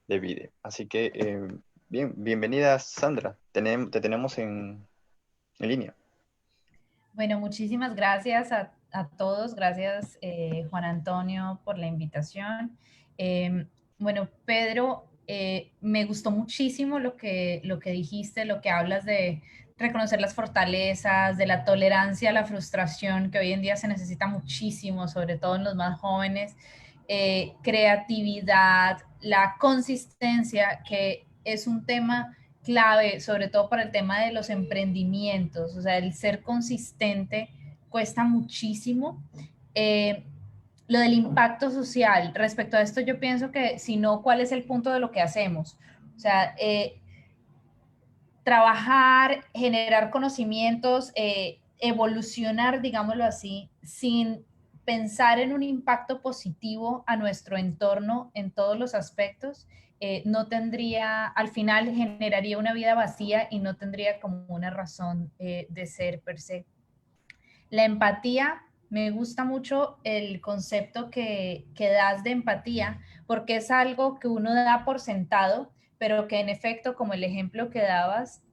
de VIDE. Así que, bienvenida Sandra, te tenemos en línea. Bueno, muchísimas gracias a todos. Gracias, Juan Antonio, por la invitación. Bueno, Pedro, me gustó muchísimo lo que dijiste, lo que hablas de reconocer las fortalezas, de la tolerancia a la frustración, que hoy en día se necesita muchísimo, sobre todo en los más jóvenes, creatividad, la consistencia, que es un tema clave, sobre todo para el tema de los emprendimientos. O sea, el ser consistente cuesta muchísimo. Lo del impacto social, respecto a esto yo pienso que si no, ¿cuál es el punto de lo que hacemos? O sea, trabajar, generar conocimientos, evolucionar, digámoslo así, sin pensar en un impacto positivo a nuestro entorno en todos los aspectos, no tendría, al final generaría una vida vacía y no tendría como una razón de ser per se. La empatía Me gusta mucho el concepto que das de empatía, porque es algo que uno da por sentado, pero que en efecto, como el ejemplo que dabas,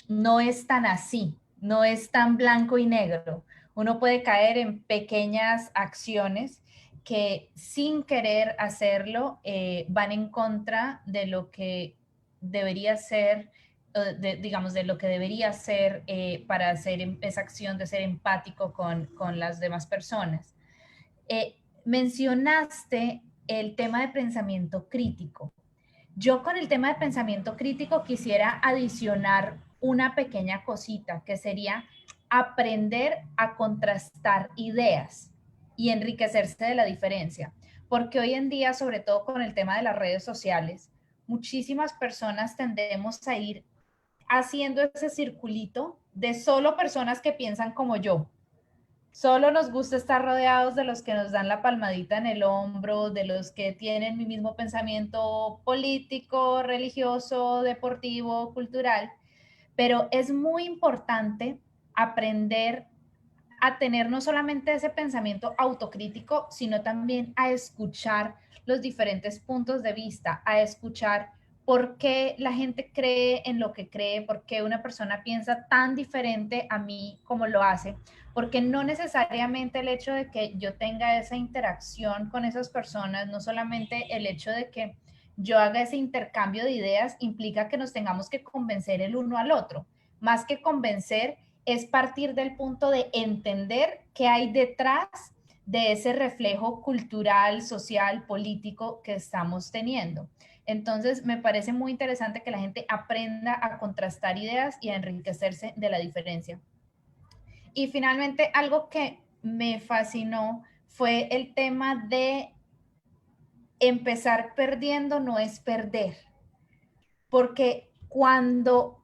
no es tan así, no es tan blanco y negro. Uno puede caer en pequeñas acciones que sin querer hacerlo van en contra de lo que debería ser, digamos, de lo que debería ser para hacer esa acción de ser empático con las demás personas. Mencionaste el tema de pensamiento crítico. Yo con el tema de pensamiento crítico quisiera adicionar una pequeña cosita que sería aprender a contrastar ideas y enriquecerse de la diferencia. Porque hoy en día, sobre todo con el tema de las redes sociales, muchísimas personas tendemos a ir haciendo ese circulito de solo personas que piensan como yo. Solo nos gusta estar rodeados de los que nos dan la palmadita en el hombro, de los que tienen mi mismo pensamiento político, religioso, deportivo, cultural. Pero es muy importante aprender a tener no solamente ese pensamiento autocrítico, sino también a escuchar los diferentes puntos de vista, a escuchar por qué la gente cree en lo que cree, por qué una persona piensa tan diferente a mí como lo hace, porque no necesariamente el hecho de que yo tenga esa interacción con esas personas, no solamente el hecho de que yo haga ese intercambio de ideas implica que nos tengamos que convencer el uno al otro. Más que convencer, es partir del punto de entender qué hay detrás de ese reflejo cultural, social, político que estamos teniendo. Entonces, me parece muy interesante que la gente aprenda a contrastar ideas y a enriquecerse de la diferencia. Y finalmente, algo que me fascinó fue el tema de empezar perdiendo no es perder. Porque cuando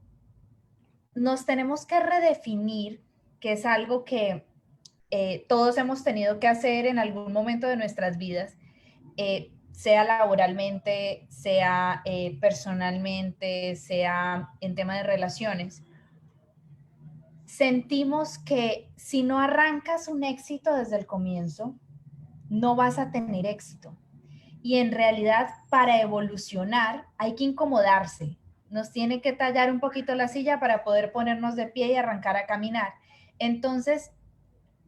nos tenemos que redefinir, que es algo que todos hemos tenido que hacer en algún momento de nuestras vidas, sea laboralmente, sea personalmente, sea en tema de relaciones, sentimos que si no arrancas un éxito desde el comienzo, no vas a tener éxito. Y en realidad, para evolucionar, hay que incomodarse. Nos tiene que tallar un poquito la silla para poder ponernos de pie y arrancar a caminar. Entonces,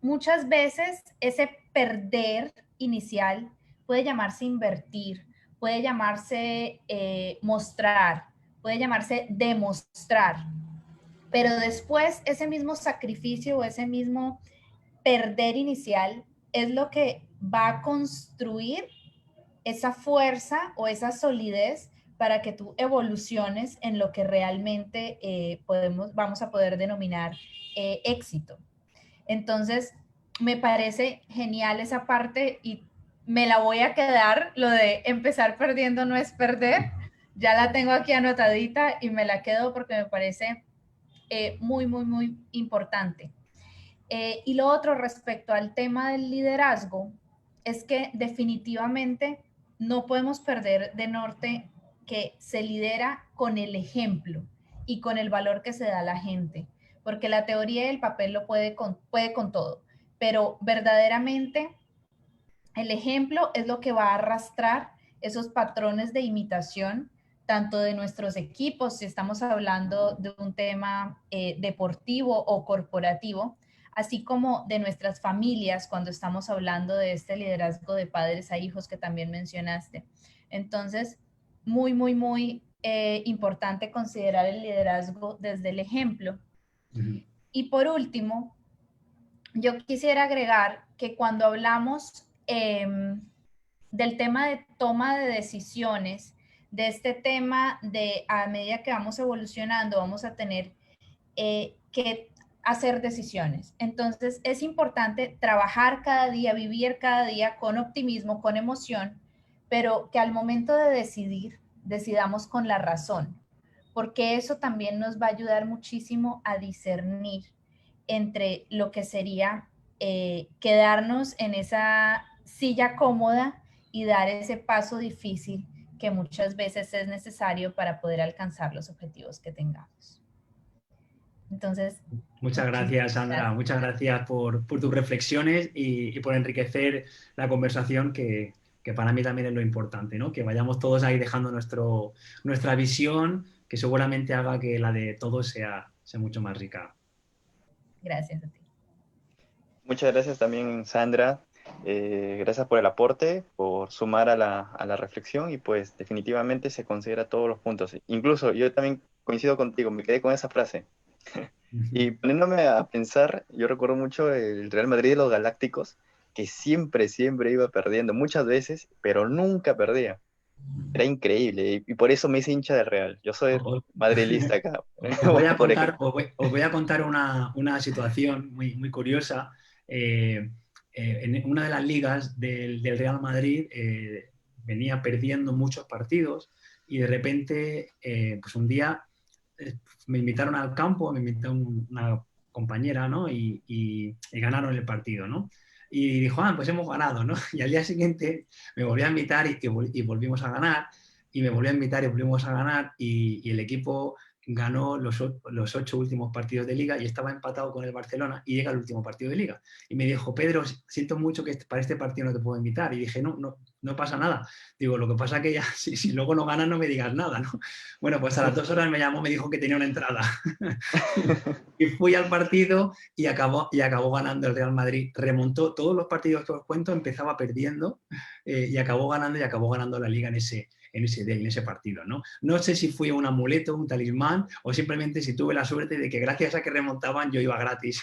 muchas veces ese perder inicial puede llamarse invertir, puede llamarse mostrar, puede llamarse demostrar. Pero después ese mismo sacrificio o ese mismo perder inicial es lo que va a construir esa fuerza o esa solidez para que tú evoluciones en lo que realmente vamos a poder denominar éxito. Entonces, me parece genial esa parte y me la voy a quedar, lo de empezar perdiendo no es perder. Ya la tengo aquí anotadita y me la quedo porque me parece muy, muy, muy importante. Y lo otro respecto al tema del liderazgo es que definitivamente no podemos perder de norte que se lidera con el ejemplo y con el valor que se da a la gente, porque la teoría y el papel lo puede con todo, pero verdaderamente el ejemplo es lo que va a arrastrar esos patrones de imitación, tanto de nuestros equipos, si estamos hablando de un tema deportivo o corporativo, así como de nuestras familias cuando estamos hablando de este liderazgo de padres a hijos que también mencionaste. Entonces, muy, muy, muy importante considerar el liderazgo desde el ejemplo. Y por último, yo quisiera agregar que cuando hablamos del tema de toma de decisiones, de este tema de a medida que vamos evolucionando, vamos a tener que hacer decisiones. Entonces es importante trabajar cada día, vivir cada día con optimismo, con emoción, pero que al momento de decidir, decidamos con la razón, porque eso también nos va a ayudar muchísimo a discernir entre lo que sería quedarnos en esa silla cómoda y dar ese paso difícil que muchas veces es necesario para poder alcanzar los objetivos que tengamos. Entonces, Muchas gracias, Sandra. gracias. Muchas gracias por tus reflexiones y por enriquecer la conversación, que para mí también es lo importante, ¿no? Que vayamos todos ahí dejando nuestra visión, que seguramente haga que la de todos sea mucho más rica. Gracias a ti. Muchas gracias también, Sandra. Gracias por el aporte, por sumar a la reflexión y pues definitivamente se considera todos los puntos. Incluso yo también coincido contigo, me quedé con esa frase. Y poniéndome a pensar, yo recuerdo mucho el Real Madrid de los Galácticos, que siempre, siempre iba perdiendo, muchas veces, pero nunca perdía. Era increíble y por eso me hice hincha del Real. Yo soy Os, madrilista acá, os voy a por contar, ejemplo. os voy a contar una situación muy curiosa. En una de las ligas del Real Madrid venía perdiendo muchos partidos y de repente, pues un día me invitaron al campo, me invitó una compañera, ¿no? Y ganaron el partido, ¿no? Y dijo, pues hemos ganado, ¿no? Y al día siguiente me volvió a invitar y volvimos a ganar, y me volvió a invitar y volvimos a ganar, y el equipo ganó los 8 últimos partidos de Liga y estaba empatado con el Barcelona y llega el último partido de Liga. Y me dijo, Pedro, siento mucho que para este partido no te puedo invitar. Y dije, no pasa nada. Digo, lo que pasa es que ya, si luego no ganas no me digas nada, ¿no? Bueno, pues a las 2 horas me llamó, me dijo que tenía una entrada. Y fui al partido y acabó ganando el Real Madrid. Remontó todos los partidos que os cuento, empezaba perdiendo y acabó ganando la Liga en ese partido, ¿no? No sé si fue un amuleto, un talismán, o simplemente si tuve la suerte de que gracias a que remontaban yo iba gratis.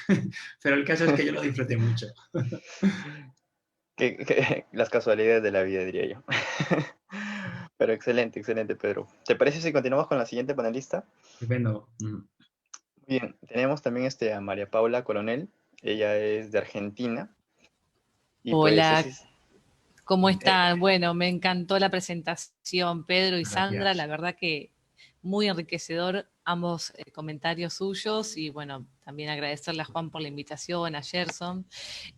Pero el caso es que yo lo disfruté mucho. Las casualidades de la vida, diría yo. Pero excelente, excelente, Pedro. ¿Te parece si continuamos con la siguiente panelista? Estupendo. Bien, tenemos también a María Paula Coronel. Ella es de Argentina. Y pues Hola, es... ¿cómo están? Bueno, me encantó la presentación, Pedro y Sandra. La Gracias. verdad que muy enriquecedor ambos comentarios suyos y bueno, también agradecerle a Juan por la invitación, a Gerson.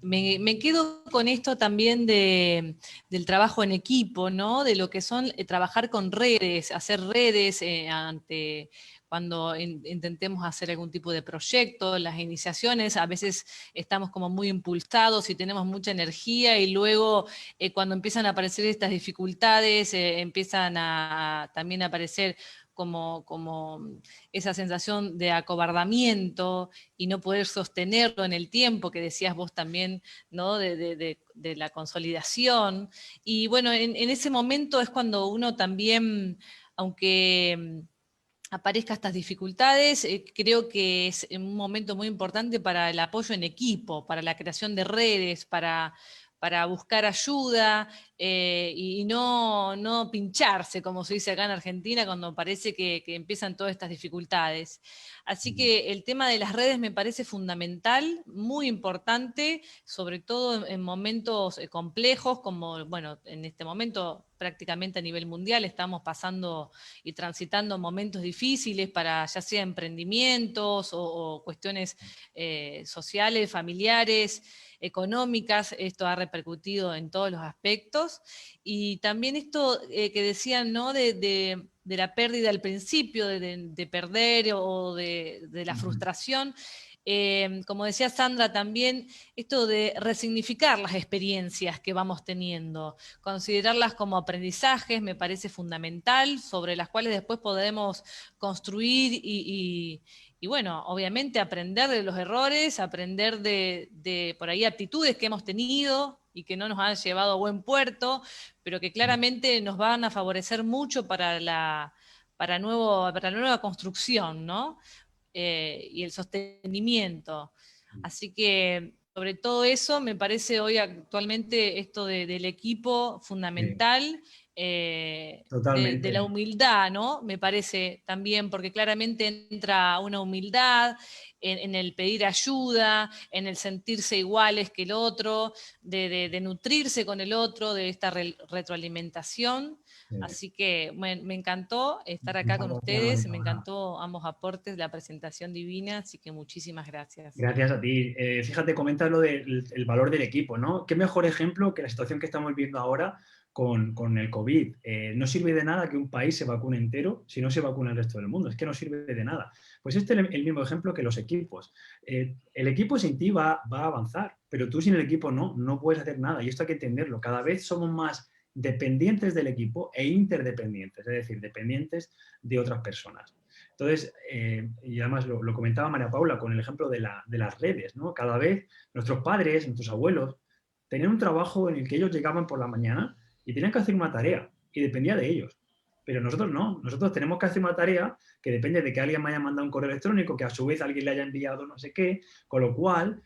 Me quedo con esto también del trabajo en equipo, ¿no? De lo que son trabajar con redes, hacer redes ante cuando intentemos hacer algún tipo de proyecto, las iniciaciones, a veces estamos como muy impulsados y tenemos mucha energía y luego cuando empiezan a aparecer estas dificultades, empiezan también a aparecer como esa sensación de acobardamiento y no poder sostenerlo en el tiempo que decías vos también, ¿no? De la consolidación. Y bueno, en ese momento es cuando uno también, aunque aparezcan estas dificultades, creo que es un momento muy importante para el apoyo en equipo, para la creación de redes, para buscar ayuda y no pincharse, como se dice acá en Argentina, cuando parece que empiezan todas estas dificultades. Así que el tema de las redes me parece fundamental, muy importante, sobre todo en momentos complejos, como, bueno, en este momento prácticamente a nivel mundial estamos pasando y transitando momentos difíciles para ya sea emprendimientos o cuestiones sociales, familiares, económicas. Esto ha repercutido en todos los aspectos. Y también esto que decían, ¿no? De la pérdida al principio, de perder o de la frustración. Como decía Sandra también, esto de resignificar las experiencias que vamos teniendo, considerarlas como aprendizajes me parece fundamental, sobre las cuales después podemos construir y bueno, obviamente aprender de los errores, aprender de por ahí aptitudes que hemos tenido y que no nos han llevado a buen puerto, pero que claramente nos van a favorecer mucho para la nueva construcción, ¿no? Y el sostenimiento. Así que sobre todo eso me parece hoy actualmente esto del equipo fundamental, de la Totalmente. humildad, ¿no? Me parece también, porque claramente entra una humildad en el pedir ayuda, en el sentirse iguales que el otro, de nutrirse con el otro, de esta retroalimentación. Así que me encantó estar acá Muchas con gracias, ustedes, me María. encantó ambos aportes, la presentación divina, así que muchísimas gracias. Gracias a ti. Fíjate, comentas lo del el valor del equipo, ¿no? Qué mejor ejemplo que la situación que estamos viendo ahora con el COVID. No sirve de nada que un país se vacune entero si no se vacuna el resto del mundo. Es que no sirve de nada. Pues este es el mismo ejemplo que los equipos. El equipo sin ti va a avanzar, pero tú sin el equipo no puedes hacer nada. Y esto hay que entenderlo. Cada vez somos más dependientes del equipo e interdependientes, es decir, dependientes de otras personas. Entonces, y además lo comentaba María Paula con el ejemplo de las redes, ¿no? Cada vez nuestros padres, nuestros abuelos, tenían un trabajo en el que ellos llegaban por la mañana y tenían que hacer una tarea y dependía de ellos. Pero nosotros no, nosotros tenemos que hacer una tarea que depende de que alguien me haya mandado un correo electrónico, que a su vez alguien le haya enviado no sé qué, con lo cual,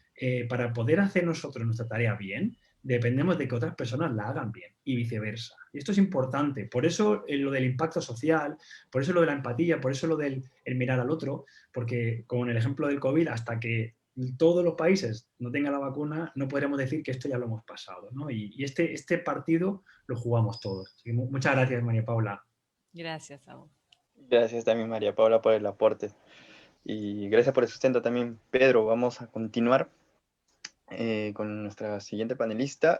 para poder hacer nosotros nuestra tarea bien, dependemos de que otras personas la hagan bien y viceversa. Y esto es importante, por eso lo del impacto social, por eso lo de la empatía, por eso lo del mirar al otro, porque con el ejemplo del COVID, hasta que todos los países no tengan la vacuna, no podremos decir que esto ya lo hemos pasado, ¿no? Y este partido lo jugamos todos. Así que muchas gracias, María Paula. Gracias a vos. Gracias también, María Paula, por el aporte. Y gracias por el sustento también, Pedro. Vamos a continuar con nuestra siguiente panelista.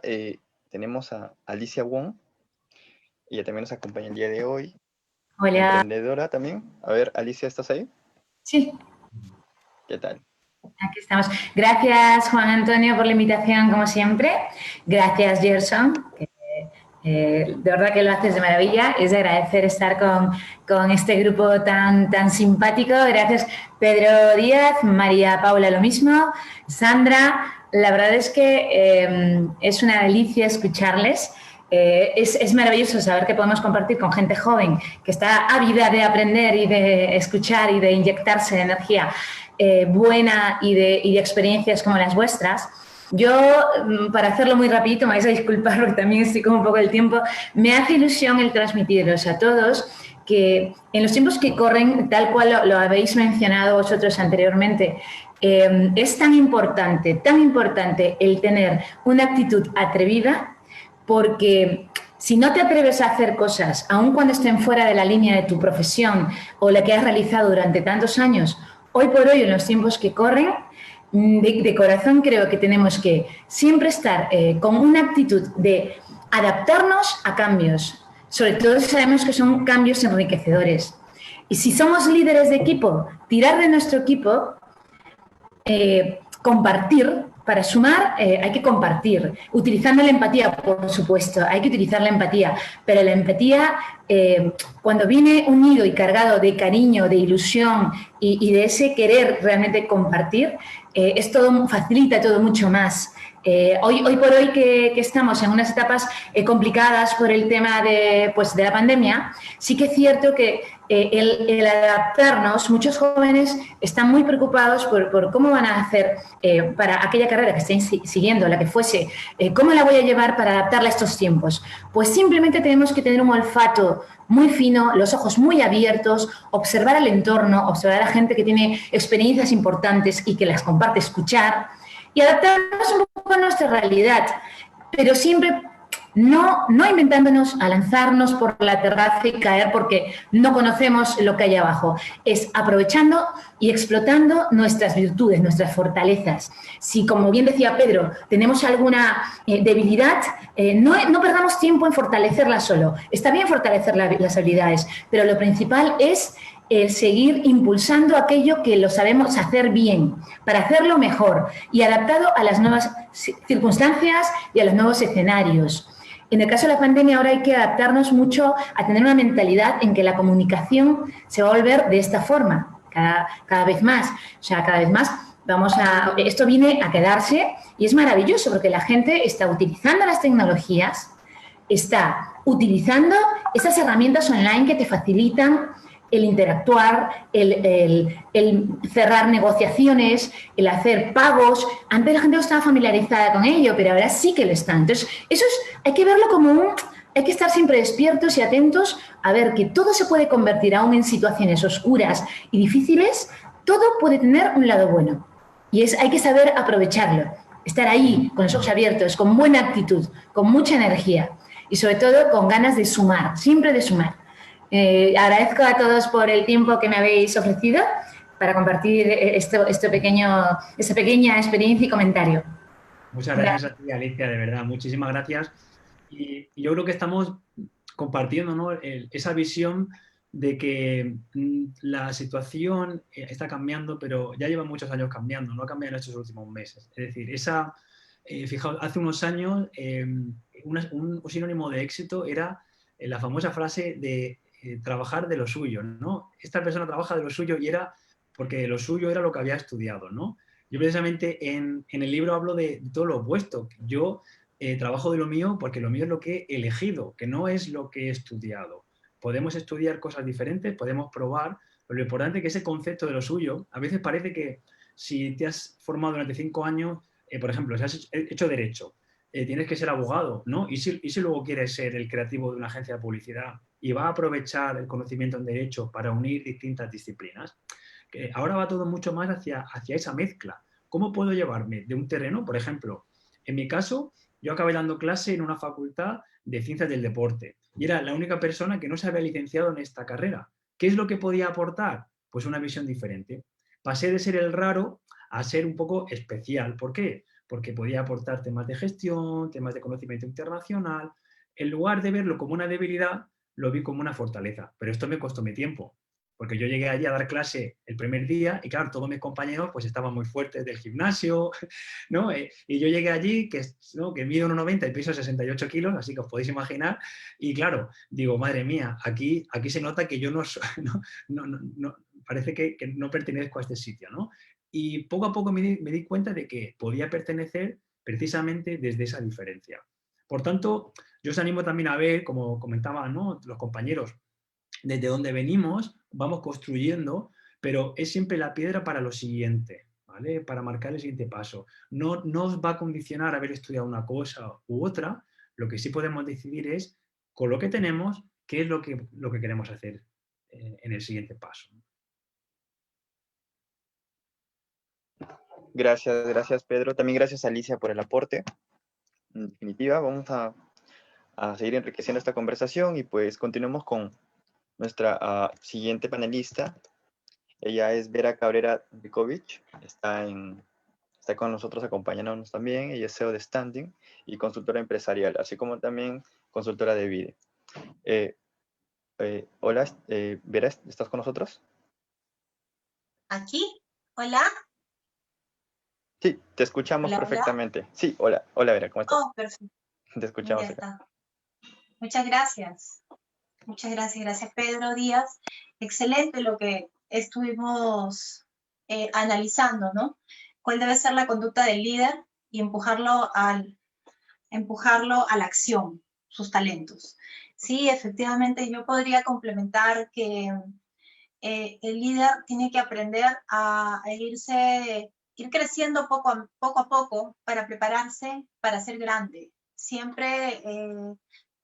Tenemos a Alicia Wong. Ella también nos acompaña el día de hoy. Hola. Emprendedora también. A ver, Alicia, ¿estás ahí? Sí. ¿Qué tal? Aquí estamos. Gracias, Juan Antonio, por la invitación, como siempre. Gracias, Gerson. De verdad que lo haces de maravilla. Es de agradecer estar con este grupo tan simpático. Gracias, Pedro Díaz, María Paula, lo mismo, Sandra. La verdad es que es una delicia escucharles. Es maravilloso saber que podemos compartir con gente joven que está ávida de aprender y de escuchar y de inyectarse de energía buena y de experiencias como las vuestras. Yo, para hacerlo muy rapidito, me vais a disculpar porque también estoy con un poco del tiempo, me hace ilusión el transmitiros a todos que en los tiempos que corren, tal cual lo habéis mencionado vosotros anteriormente, es tan importante el tener una actitud atrevida, porque si no te atreves a hacer cosas, aun cuando estén fuera de la línea de tu profesión o la que has realizado durante tantos años, hoy por hoy, en los tiempos que corren, de corazón creo que tenemos que siempre estar con una actitud de adaptarnos a cambios. Sobre todo si sabemos que son cambios enriquecedores. Y si somos líderes de equipo, tirar de nuestro equipo, compartir. Para sumar hay que compartir, utilizando la empatía, por supuesto, hay que utilizar la empatía, pero la empatía, cuando viene unido y cargado de cariño, de ilusión y de ese querer realmente compartir, facilita todo mucho más. Hoy por hoy que estamos en unas etapas complicadas por el tema de la pandemia, sí que es cierto que el adaptarnos, muchos jóvenes están muy preocupados por cómo van a hacer para aquella carrera que estén siguiendo, la que fuese, cómo la voy a llevar para adaptarla a estos tiempos. Pues simplemente tenemos que tener un olfato muy fino, los ojos muy abiertos, observar el entorno, observar a la gente que tiene experiencias importantes y que las comparte, escuchar y adaptarnos un poco a nuestra realidad, pero siempre no inventándonos a lanzarnos por la terraza y caer porque no conocemos lo que hay abajo. Es aprovechando y explotando nuestras virtudes, nuestras fortalezas. Si, como bien decía Pedro, tenemos alguna debilidad, no perdamos tiempo en fortalecerla solo. Está bien fortalecer las habilidades, pero lo principal es seguir impulsando aquello que lo sabemos hacer bien, para hacerlo mejor y adaptado a las nuevas circunstancias y a los nuevos escenarios. En el caso de la pandemia ahora hay que adaptarnos mucho a tener una mentalidad en que la comunicación se va a volver de esta forma, cada vez más. O sea, cada vez más esto viene a quedarse y es maravilloso porque la gente está utilizando las tecnologías, está utilizando esas herramientas online que te facilitan el interactuar, el cerrar negociaciones, el hacer pagos. Antes la gente no estaba familiarizada con ello, pero ahora sí que lo están. Entonces, hay que verlo como hay que estar siempre despiertos y atentos a ver que todo se puede convertir aún en situaciones oscuras y difíciles, todo puede tener un lado bueno. Y hay que saber aprovecharlo, estar ahí con los ojos abiertos, con buena actitud, con mucha energía y sobre todo con ganas de sumar, siempre de sumar. Agradezco a todos por el tiempo que me habéis ofrecido para compartir esta pequeña experiencia y comentario. Muchas gracias a ti, Alicia, de verdad. Muchísimas gracias Y yo creo que estamos compartiendo, ¿no?, esa visión de que la situación está cambiando, pero ya lleva muchos años cambiando, no ha cambiado en estos últimos meses. Es decir, fijaos, hace unos años un sinónimo de éxito era la famosa frase de trabajar de lo suyo, ¿no? Esta persona trabaja de lo suyo y era porque lo suyo era lo que había estudiado, ¿no? Yo precisamente en el libro hablo de todo lo opuesto. Yo trabajo de lo mío porque lo mío es lo que he elegido, que no es lo que he estudiado. Podemos estudiar cosas diferentes, podemos probar, pero lo importante es que ese concepto de lo suyo, a veces parece que si te has formado durante 5 años, por ejemplo, si has hecho Derecho, tienes que ser abogado, ¿no? ¿Y si luego quieres ser el creativo de una agencia de publicidad y va a aprovechar el conocimiento en Derecho para unir distintas disciplinas? Que ahora va todo mucho más hacia esa mezcla. ¿Cómo puedo llevarme de un terreno? Por ejemplo, en mi caso, yo acabé dando clase en una facultad de Ciencias del Deporte y era la única persona que no se había licenciado en esta carrera. ¿Qué es lo que podía aportar? Pues una visión diferente. Pasé de ser el raro a ser un poco especial. ¿Por qué? Porque podía aportar temas de gestión, temas de conocimiento internacional. En lugar de verlo como una debilidad, lo vi como una fortaleza. Pero esto me costó mi tiempo, porque yo llegué allí a dar clase el primer día y claro, todos mis compañeros pues estaban muy fuertes del gimnasio, ¿no? Y yo llegué allí, ¿no?, que mido 1,90 y peso 68 kilos, así que os podéis imaginar, y claro, digo, madre mía, aquí se nota que yo no parece que no pertenezco a este sitio, ¿no? Y poco a poco me di cuenta de que podía pertenecer precisamente desde esa diferencia. Por tanto, yo os animo también a ver, como comentaban, ¿no?, los compañeros, desde donde venimos, vamos construyendo, pero es siempre la piedra para lo siguiente, ¿vale? Para marcar el siguiente paso. No os va a condicionar haber estudiado una cosa u otra, lo que sí podemos decidir es, con lo que tenemos, qué es lo que queremos hacer en el siguiente paso. Gracias Pedro. También gracias Alicia por el aporte. En definitiva, vamos a seguir enriqueciendo esta conversación y pues continuemos con nuestra siguiente panelista. Ella es Vera Cabrera Vikovic, está con nosotros acompañándonos también. Ella es CEO de Standing y consultora empresarial, así como también consultora de VIDE. Hola, Vera, ¿estás con nosotros? ¿Aquí? ¿Hola? Sí, te escuchamos perfectamente. Hola. Sí, hola Vera, ¿cómo estás? Oh, perfecto. Te escuchamos acá. Muchas gracias. Muchas gracias. Gracias, Pedro Díaz. Excelente lo que estuvimos analizando, ¿no? ¿Cuál debe ser la conducta del líder y empujarlo a la acción, sus talentos? Sí, efectivamente, yo podría complementar que el líder tiene que aprender a ir creciendo poco a poco para prepararse para ser grande. Siempre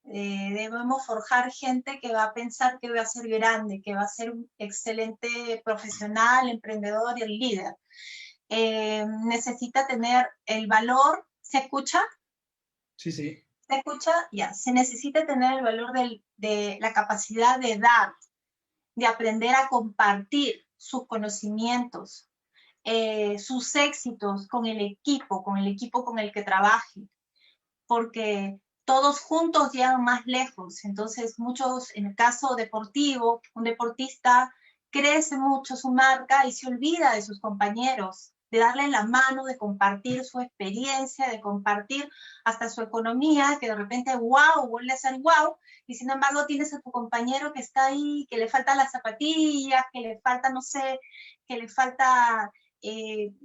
debemos forjar gente que va a pensar que va a ser grande, que va a ser un excelente profesional, emprendedor y líder. Necesita tener el valor. ¿Se escucha? Sí, sí. ¿Se escucha? Ya. Se necesita tener el valor de la capacidad de dar, de aprender a compartir sus conocimientos, sus éxitos con el equipo con el que trabaje, porque todos juntos llegan más lejos. Entonces, en el caso deportivo, un deportista crece mucho su marca y se olvida de sus compañeros, de darle la mano, de compartir su experiencia, de compartir hasta su economía, que de repente, wow, vuelve a ser wow, y sin embargo tienes a tu compañero que está ahí, que le faltan las zapatillas, que le falta, no sé, que le falta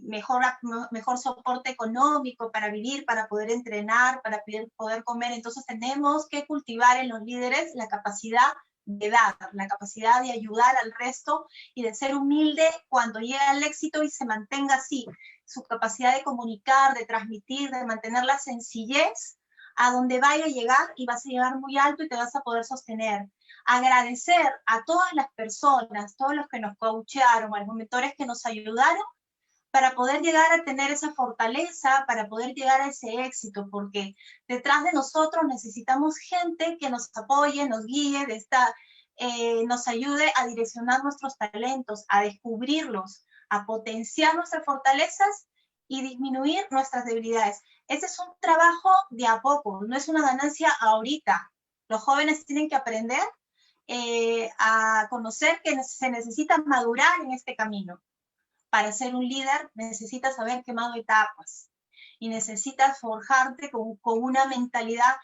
mejor soporte económico para vivir, para poder entrenar, para poder comer. Entonces tenemos que cultivar en los líderes la capacidad de dar, la capacidad de ayudar al resto y de ser humilde cuando llega al éxito y se mantenga así. Su capacidad de comunicar, de transmitir, de mantener la sencillez a donde vaya a llegar, y vas a llegar muy alto y te vas a poder sostener. Agradecer a todas las personas, todos los que nos coachearon, a los mentores que nos ayudaron, para poder llegar a tener esa fortaleza, para poder llegar a ese éxito, porque detrás de nosotros necesitamos gente que nos apoye, nos guíe, nos ayude a direccionar nuestros talentos, a descubrirlos, a potenciar nuestras fortalezas y disminuir nuestras debilidades. Ese es un trabajo de a poco, no es una ganancia ahorita. Los jóvenes tienen que aprender a conocer que se necesita madurar en este camino. Para ser un líder necesitas haber quemado etapas y necesitas forjarte con una mentalidad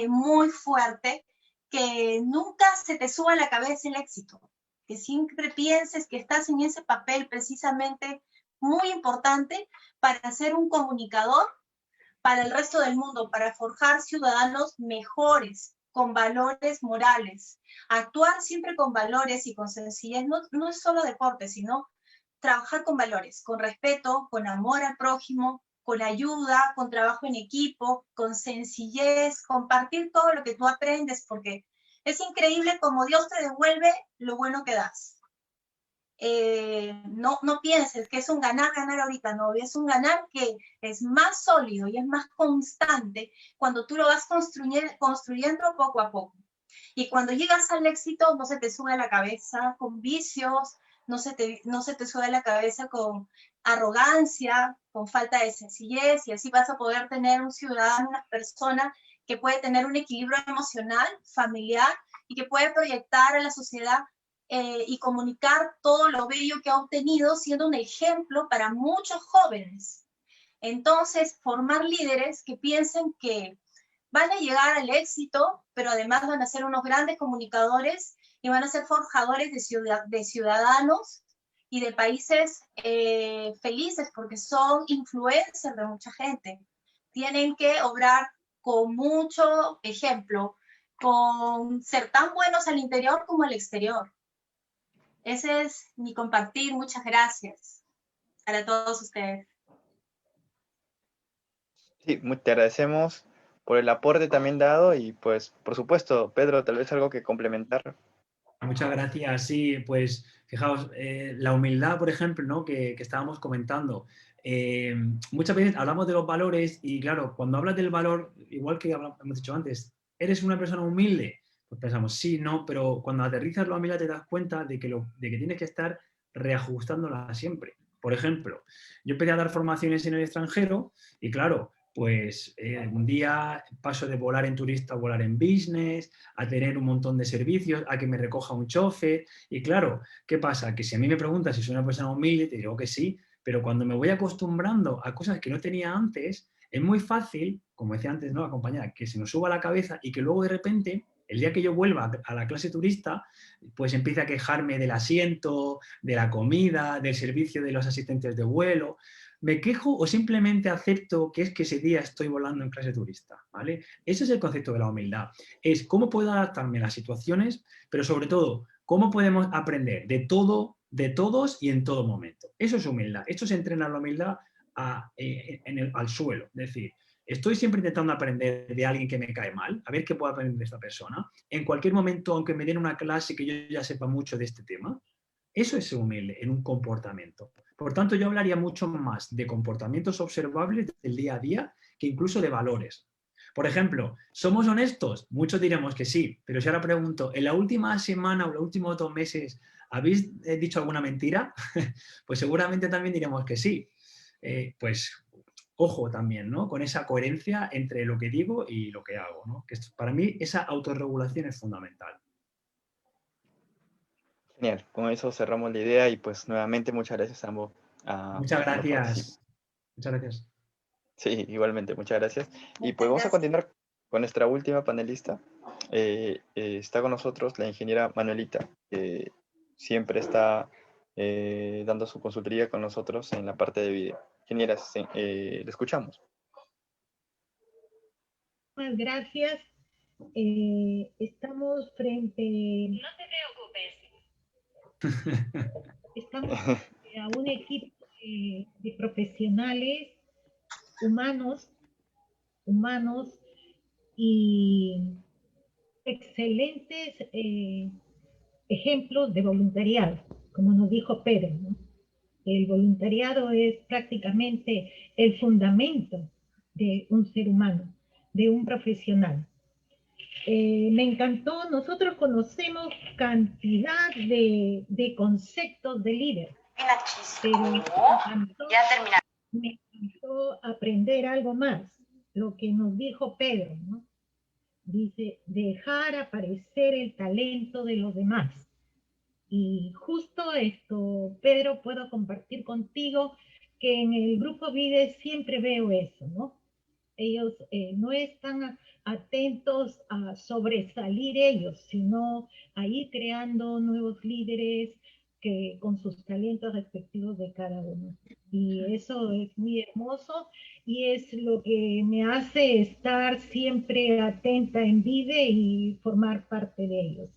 muy fuerte, que nunca se te suba a la cabeza el éxito, que siempre pienses que estás en ese papel precisamente muy importante para ser un comunicador para el resto del mundo, para forjar ciudadanos mejores, con valores morales. Actuar siempre con valores y con sencillez no es solo deporte, sino trabajar con valores, con respeto, con amor al prójimo, con ayuda, con trabajo en equipo, con sencillez, compartir todo lo que tú aprendes, porque es increíble cómo Dios te devuelve lo bueno que das. No pienses que es un ganar ahorita, no, es un ganar que es más sólido y es más constante cuando tú lo vas construyendo poco a poco. Y cuando llegas al éxito no se te sube a la cabeza con vicios, no se te sube a la cabeza con arrogancia, con falta de sencillez, y así vas a poder tener un ciudadano, una persona que puede tener un equilibrio emocional, familiar, y que puede proyectar a la sociedad y comunicar todo lo bello que ha obtenido, siendo un ejemplo para muchos jóvenes. Entonces, formar líderes que piensen que van a llegar al éxito, pero además van a ser unos grandes comunicadores y van a ser forjadores de ciudadanos y de países felices, porque son influencers de mucha gente. Tienen que obrar con mucho ejemplo, con ser tan buenos al interior como al exterior. Ese es mi compartir. Muchas gracias para todos ustedes. Sí, te agradecemos por el aporte también dado y pues, por supuesto, Pedro, tal vez algo que complementar. Muchas gracias. Sí, pues fijaos, la humildad, por ejemplo, ¿no? que estábamos comentando. Muchas veces hablamos de los valores y claro, cuando hablas del valor, igual que hemos dicho antes, ¿eres una persona humilde? Pues pensamos, sí, no, pero cuando aterrizas la humildad te das cuenta de que tienes que estar reajustándola siempre. Por ejemplo, yo empecé a dar formaciones en el extranjero y claro, pues un día paso de volar en turista a volar en business, a tener un montón de servicios, a que me recoja un chofer. Y claro, ¿qué pasa? Que si a mí me preguntas si soy una persona humilde, te digo que sí, pero cuando me voy acostumbrando a cosas que no tenía antes, es muy fácil, como decía antes, ¿no? La compañera, que se nos suba a la cabeza y que luego de repente, el día que yo vuelva a la clase turista, pues empiece a quejarme del asiento, de la comida, del servicio de los asistentes de vuelo. ¿Me quejo o simplemente acepto que es que ese día estoy volando en clase turista? ¿Vale? Ese es el concepto de la humildad. Es cómo puedo adaptarme a las situaciones, pero sobre todo, cómo podemos aprender de todo, de todos y en todo momento. Eso es humildad. Esto es entrenar la humildad al suelo. Es decir, estoy siempre intentando aprender de alguien que me cae mal, a ver qué puedo aprender de esta persona. En cualquier momento, aunque me den una clase que yo ya sepa mucho de este tema, eso es ser humilde en un comportamiento. Por tanto, yo hablaría mucho más de comportamientos observables del día a día que incluso de valores. Por ejemplo, ¿somos honestos? Muchos diremos que sí, pero si ahora pregunto, ¿en la última semana o los últimos 2 meses habéis dicho alguna mentira? Pues seguramente también diremos que sí. Pues ojo también, ¿no? Con esa coherencia entre lo que digo y lo que hago, ¿no? Que para mí esa autorregulación es fundamental. Genial, con eso cerramos la idea y pues nuevamente muchas gracias a ambos. Muchas gracias. Muchas gracias. Sí, igualmente, muchas gracias. Y pues vamos a continuar con nuestra última panelista. Está con nosotros la ingeniera Manuelita, que siempre está dando su consultoría con nosotros en la parte de video. Ingeniera, le escuchamos. Muchas gracias. Estamos frente... No te preocupes. Estamos frente a un equipo de profesionales humanos y excelentes ejemplos de voluntariado, como nos dijo Pedro, ¿no? El voluntariado es prácticamente el fundamento de un ser humano, de un profesional. Me encantó, nosotros conocemos cantidad de conceptos de líder, pero me encantó aprender algo más. lo que nos dijo Pedro, ¿no? Dice, dejar aparecer el talento de los demás. Y justo esto, Pedro, puedo compartir contigo que en el grupo VIDE siempre veo eso, ¿no? Ellos no están atentos a sobresalir ellos, sino a ir creando nuevos líderes que, con sus talentos respectivos de cada uno. Y eso es muy hermoso y es lo que me hace estar siempre atenta en VIDE y formar parte de ellos.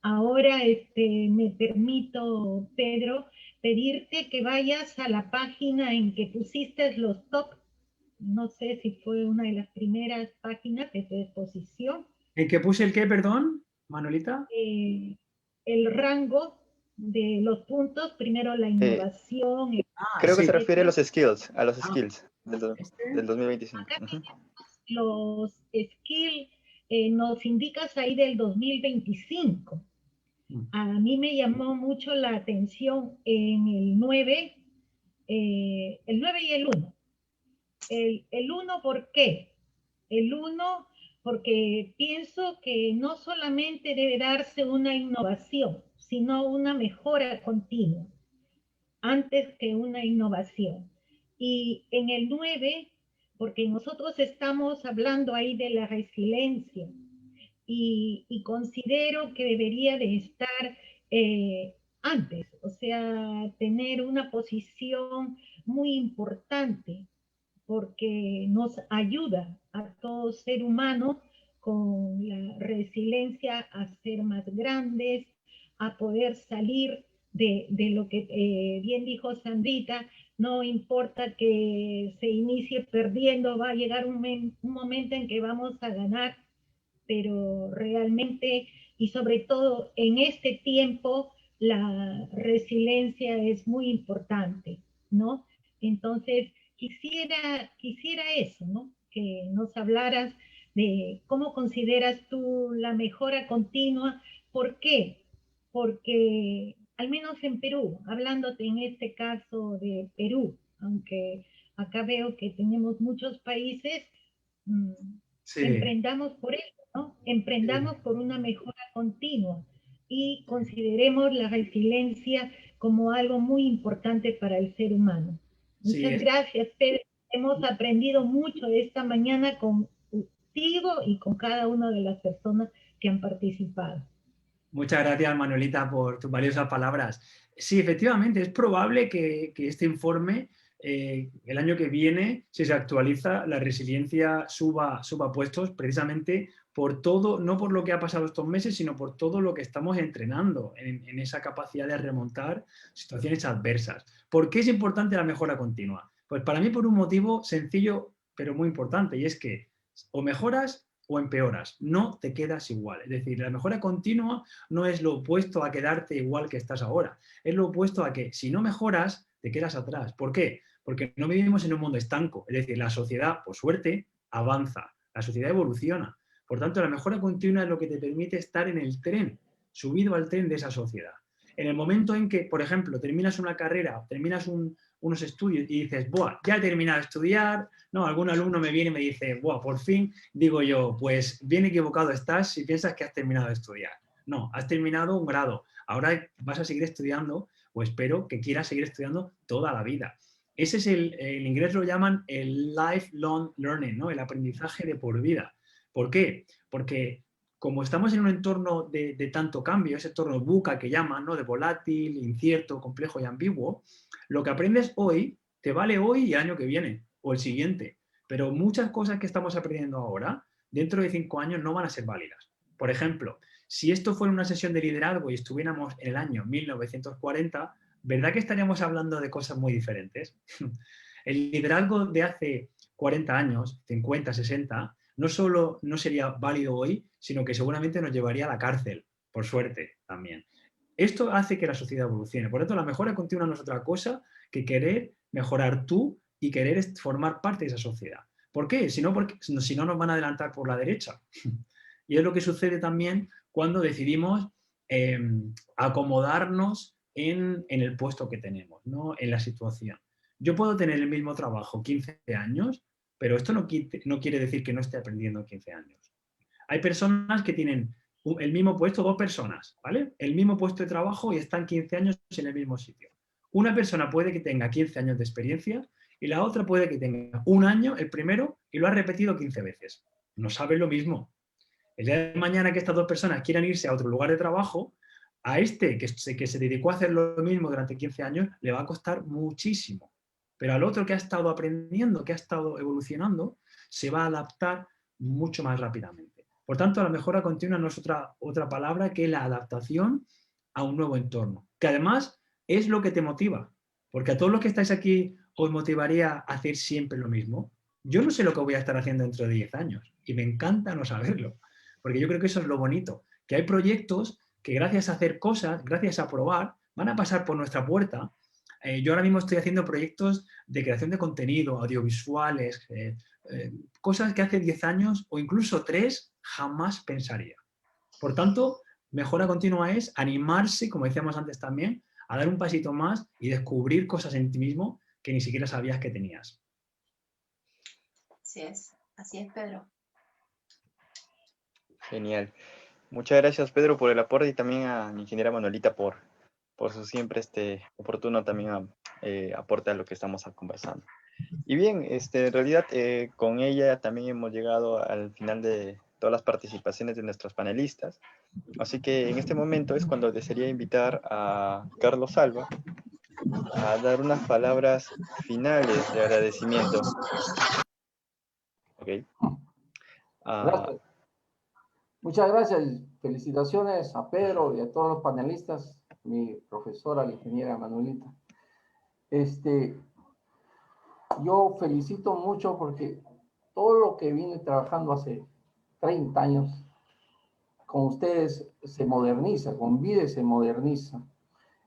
Ahora me permito, Pedro, pedirte que vayas a la página en que pusiste los top. No sé si fue una de las primeras páginas de tu exposición. ¿En qué puse el qué, perdón, Manuelita? El rango de los puntos, primero la innovación. Creo que sí. se refiere a los skills, del 2025. Acá los skills nos indicas ahí del 2025. A mí me llamó mucho la atención en el 9 y el 1. El 1, ¿por qué? El 1, porque pienso que no solamente debe darse una innovación, sino una mejora continua, antes que una innovación. Y en el 9, porque nosotros estamos hablando ahí de la resiliencia, y considero que debería de estar antes, o sea, tener una posición muy importante, porque nos ayuda a todo ser humano con la resiliencia a ser más grandes, a poder salir de lo que bien dijo Sandrita, no importa que se inicie perdiendo, va a llegar un momento en que vamos a ganar, pero realmente y sobre todo en este tiempo la resiliencia es muy importante, ¿no? Entonces quisiera eso, ¿no? Que nos hablaras de cómo consideras tú la mejora continua. ¿Por qué? Porque al menos en Perú, hablándote en este caso de Perú, aunque acá veo que tenemos muchos países, Sí. emprendamos por eso, ¿no? Emprendamos por una mejora continua y consideremos la resiliencia como algo muy importante para el ser humano. Muchas gracias, Pedro. Hemos aprendido mucho esta mañana contigo y con cada una de las personas que han participado. Muchas gracias, Manuelita, por tus valiosas palabras. Sí, efectivamente, es probable que este informe, el año que viene, si se actualiza, la resiliencia suba puestos precisamente por todo, no por lo que ha pasado estos meses, sino por todo lo que estamos entrenando en esa capacidad de remontar situaciones adversas. ¿Por qué es importante la mejora continua? Pues para mí por un motivo sencillo, pero muy importante, y es que o mejoras o empeoras, no te quedas igual. Es decir, la mejora continua no es lo opuesto a quedarte igual que estás ahora, es lo opuesto a que si no mejoras, te quedas atrás. ¿Por qué? Porque no vivimos en un mundo estanco, es decir, la sociedad, por suerte, avanza, la sociedad evoluciona. Por tanto, la mejora continua es lo que te permite estar en el tren, subido al tren de esa sociedad. En el momento en que, por ejemplo, terminas una carrera, terminas unos estudios y dices, ¡buah! Ya he terminado de estudiar, ¿no? Algún alumno me viene y me dice, ¡buah! Por fin, digo yo, pues bien equivocado estás si piensas que has terminado de estudiar. No, has terminado un grado, ahora vas a seguir estudiando, o espero que quieras seguir estudiando toda la vida. Ese es en inglés lo llaman el lifelong learning, ¿no? El aprendizaje de por vida. ¿Por qué? Porque como estamos en un entorno de tanto cambio, ese entorno VUCA que llaman, ¿no? De volátil, incierto, complejo y ambiguo, lo que aprendes hoy te vale hoy y el año que viene, o el siguiente. Pero muchas cosas que estamos aprendiendo ahora, dentro de 5 años no van a ser válidas. Por ejemplo, si esto fuera una sesión de liderazgo y estuviéramos en el año 1940, ¿verdad que estaríamos hablando de cosas muy diferentes? El liderazgo de hace 40 años, 50, 60, no solo no sería válido hoy, sino que seguramente nos llevaría a la cárcel, por suerte también. Esto hace que la sociedad evolucione. Por lo tanto, la mejora continua no es otra cosa que querer mejorar tú y querer formar parte de esa sociedad. ¿Por qué? Si no nos van a adelantar por la derecha. Y es lo que sucede también cuando decidimos acomodarnos en el puesto que tenemos, ¿no? En la situación. Yo puedo tener el mismo trabajo 15 años, pero esto no quiere decir que no esté aprendiendo en 15 años. Hay personas que tienen el mismo puesto, 2 personas, ¿vale? El mismo puesto de trabajo y están 15 años en el mismo sitio. Una persona puede que tenga 15 años de experiencia y la otra puede que tenga 1 año, el primero, y lo ha repetido 15 veces. No saben lo mismo. El día de mañana que estas 2 personas quieran irse a otro lugar de trabajo, a este que se dedicó a hacer lo mismo durante 15 años, le va a costar muchísimo. Pero al otro que ha estado aprendiendo, que ha estado evolucionando, se va a adaptar mucho más rápidamente. Por tanto, la mejora continua no es otra palabra que la adaptación a un nuevo entorno, que además es lo que te motiva, porque a todos los que estáis aquí os motivaría a hacer siempre lo mismo. Yo no sé lo que voy a estar haciendo dentro de 10 años y me encanta no saberlo, porque yo creo que eso es lo bonito, que hay proyectos que gracias a hacer cosas, gracias a probar, van a pasar por nuestra puerta. Yo ahora mismo estoy haciendo proyectos de creación de contenido, audiovisuales, cosas que hace 10 años o incluso 3 jamás pensaría. Por tanto, mejora continua es animarse, como decíamos antes también, a dar un pasito más y descubrir cosas en ti mismo que ni siquiera sabías que tenías. Así es, Pedro. Genial. Muchas gracias, Pedro, por el aporte y también a mi ingeniera Manuelita por su siempre oportuno también aporte a lo que estamos conversando. Y bien, en realidad con ella también hemos llegado al final de todas las participaciones de nuestros panelistas. Así que en este momento es cuando desearía invitar a Carlos Alba a dar unas palabras finales de agradecimiento. Okay. Gracias. Muchas gracias y felicitaciones a Pedro y a todos los panelistas, mi profesora, la ingeniera Manuelita. Yo felicito mucho porque todo lo que vine trabajando hace 30 años, con ustedes se moderniza, con VIDE se moderniza.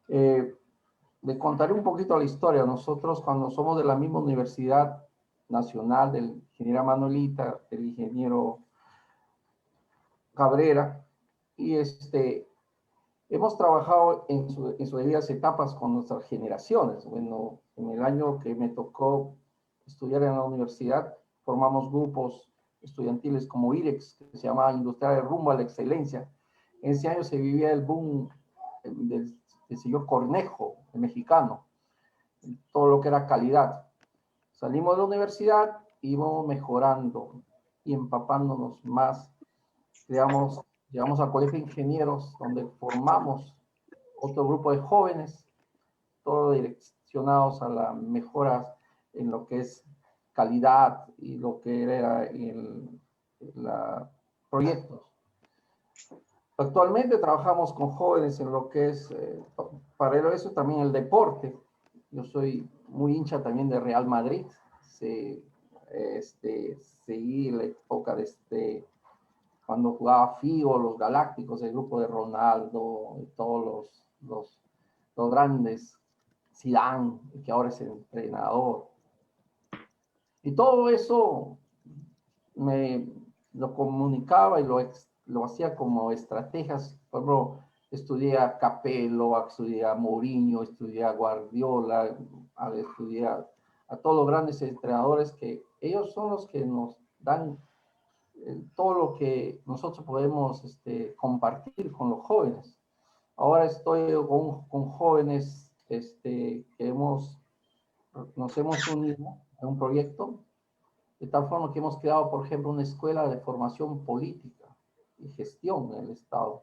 Les contaré un poquito la historia. Nosotros cuando somos de la misma Universidad Nacional, del ingeniero Manuelita, del ingeniero Cabrera, y hemos trabajado en sus debidas etapas con nuestras generaciones. Bueno, en el año que me tocó estudiar en la universidad, formamos grupos estudiantiles como IREX, que se llamaba Industrial de Rumbo a la Excelencia. En ese año se vivía el boom del señor Cornejo, el mexicano, todo lo que era calidad. Salimos de la universidad y íbamos mejorando y empapándonos más. Llegamos al Colegio de Ingenieros, donde formamos otro grupo de jóvenes, todos direccionados a las mejoras en lo que es calidad y lo que era proyectos. Actualmente trabajamos con jóvenes en lo que es, paralelo a eso, también el deporte. Yo soy muy hincha también de Real Madrid. Seguí la época de cuando jugaba Figo, los Galácticos, el grupo de Ronaldo, y todos los grandes, Zidane, que ahora es el entrenador. Y todo eso me lo comunicaba y lo hacía como estrategias. Por ejemplo, estudié a Capello, estudié a Mourinho, estudié a Guardiola, estudié a todos los grandes entrenadores, que ellos son los que nos dan todo lo que nosotros podemos compartir con los jóvenes. Ahora estoy con jóvenes que nos hemos unido en un proyecto, de tal forma que hemos creado, por ejemplo, una escuela de formación política y gestión en el Estado.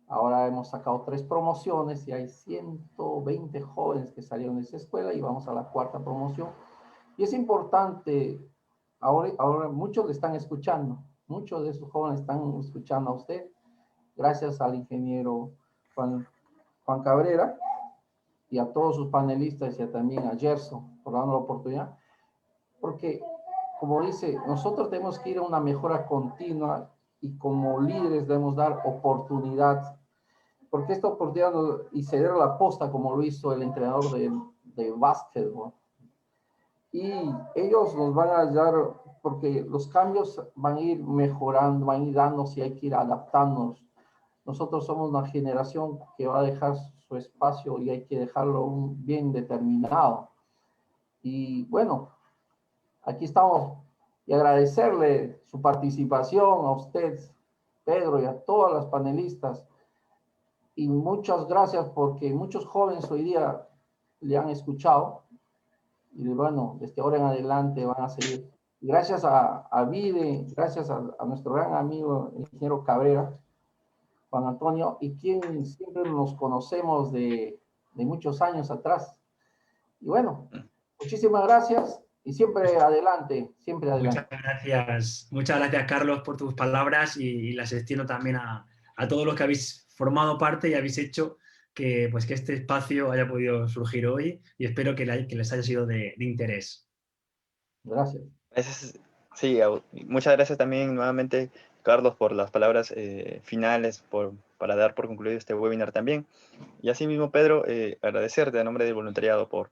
Ahora hemos sacado 3 promociones y hay 120 jóvenes que salieron de esa escuela y vamos a la 4ª promoción. Y es importante, ahora muchos le están escuchando, muchos de esos jóvenes están escuchando a usted, gracias al ingeniero Juan Cabrera y a todos sus panelistas y también a Gerson por darnos la oportunidad, porque como dice, nosotros tenemos que ir a una mejora continua y como líderes debemos dar oportunidad, porque esta oportunidad y ceder la posta como lo hizo el entrenador de básquetbol. Y ellos nos van a ayudar porque los cambios van a ir mejorando, van a ir dándose y hay que ir adaptándonos. Nosotros somos una generación que va a dejar su espacio y hay que dejarlo bien determinado. Y bueno, aquí estamos y agradecerle su participación a usted, Pedro, y a todas las panelistas. Y muchas gracias porque muchos jóvenes hoy día le han escuchado y bueno, desde ahora en adelante van a seguir. Gracias a Vide, gracias a nuestro gran amigo, el ingeniero Cabrera, Juan Antonio, y quien siempre nos conocemos de muchos años atrás. Y bueno, muchísimas gracias y siempre adelante, siempre adelante. Muchas gracias Carlos por tus palabras y las extiendo también a todos los que habéis formado parte y habéis hecho que, pues, que este espacio haya podido surgir hoy y espero que les haya sido de interés. Gracias. Sí, muchas gracias también nuevamente, Carlos, por las palabras finales, para dar por concluido este webinar también. Y asimismo, Pedro, agradecerte a nombre del voluntariado por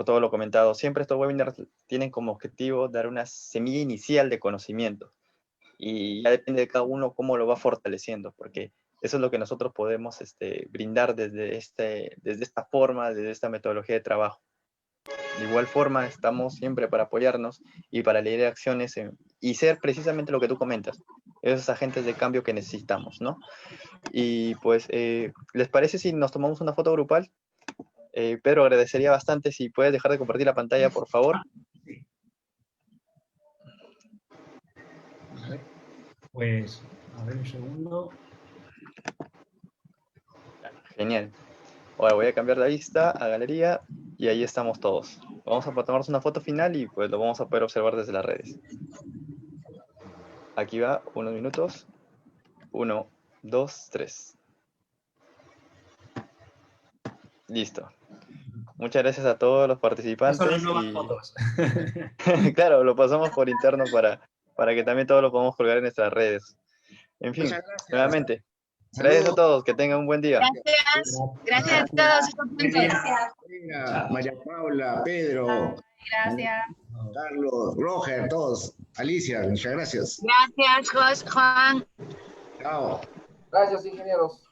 todo lo comentado. Siempre estos webinars tienen como objetivo dar una semilla inicial de conocimiento. Y ya depende de cada uno cómo lo va fortaleciendo, porque eso es lo que nosotros podemos brindar desde esta forma, desde esta metodología de trabajo. De igual forma, estamos siempre para apoyarnos y para leer acciones y ser precisamente lo que tú comentas, esos agentes de cambio que necesitamos, ¿no? Y pues, ¿les parece si nos tomamos una foto grupal? Pedro, agradecería bastante si puedes dejar de compartir la pantalla, por favor. Pues, a ver un segundo. Genial. Ahora voy a cambiar la vista a galería y ahí estamos todos. Vamos a tomarnos una foto final y pues lo vamos a poder observar desde las redes. Aquí va, unos minutos. 1, 2, 3. Listo. Muchas gracias a todos los participantes. Son las nuevas fotos. Claro, lo pasamos por interno para que también todos lo podamos colgar en nuestras redes. En fin, nuevamente. Gracias a todos, que tengan un buen día. Gracias a todos. Venga, María Paula, Pedro. Gracias. Carlos, Roger, todos. Alicia, muchas gracias. Gracias, Juan. Chao. Gracias, ingenieros.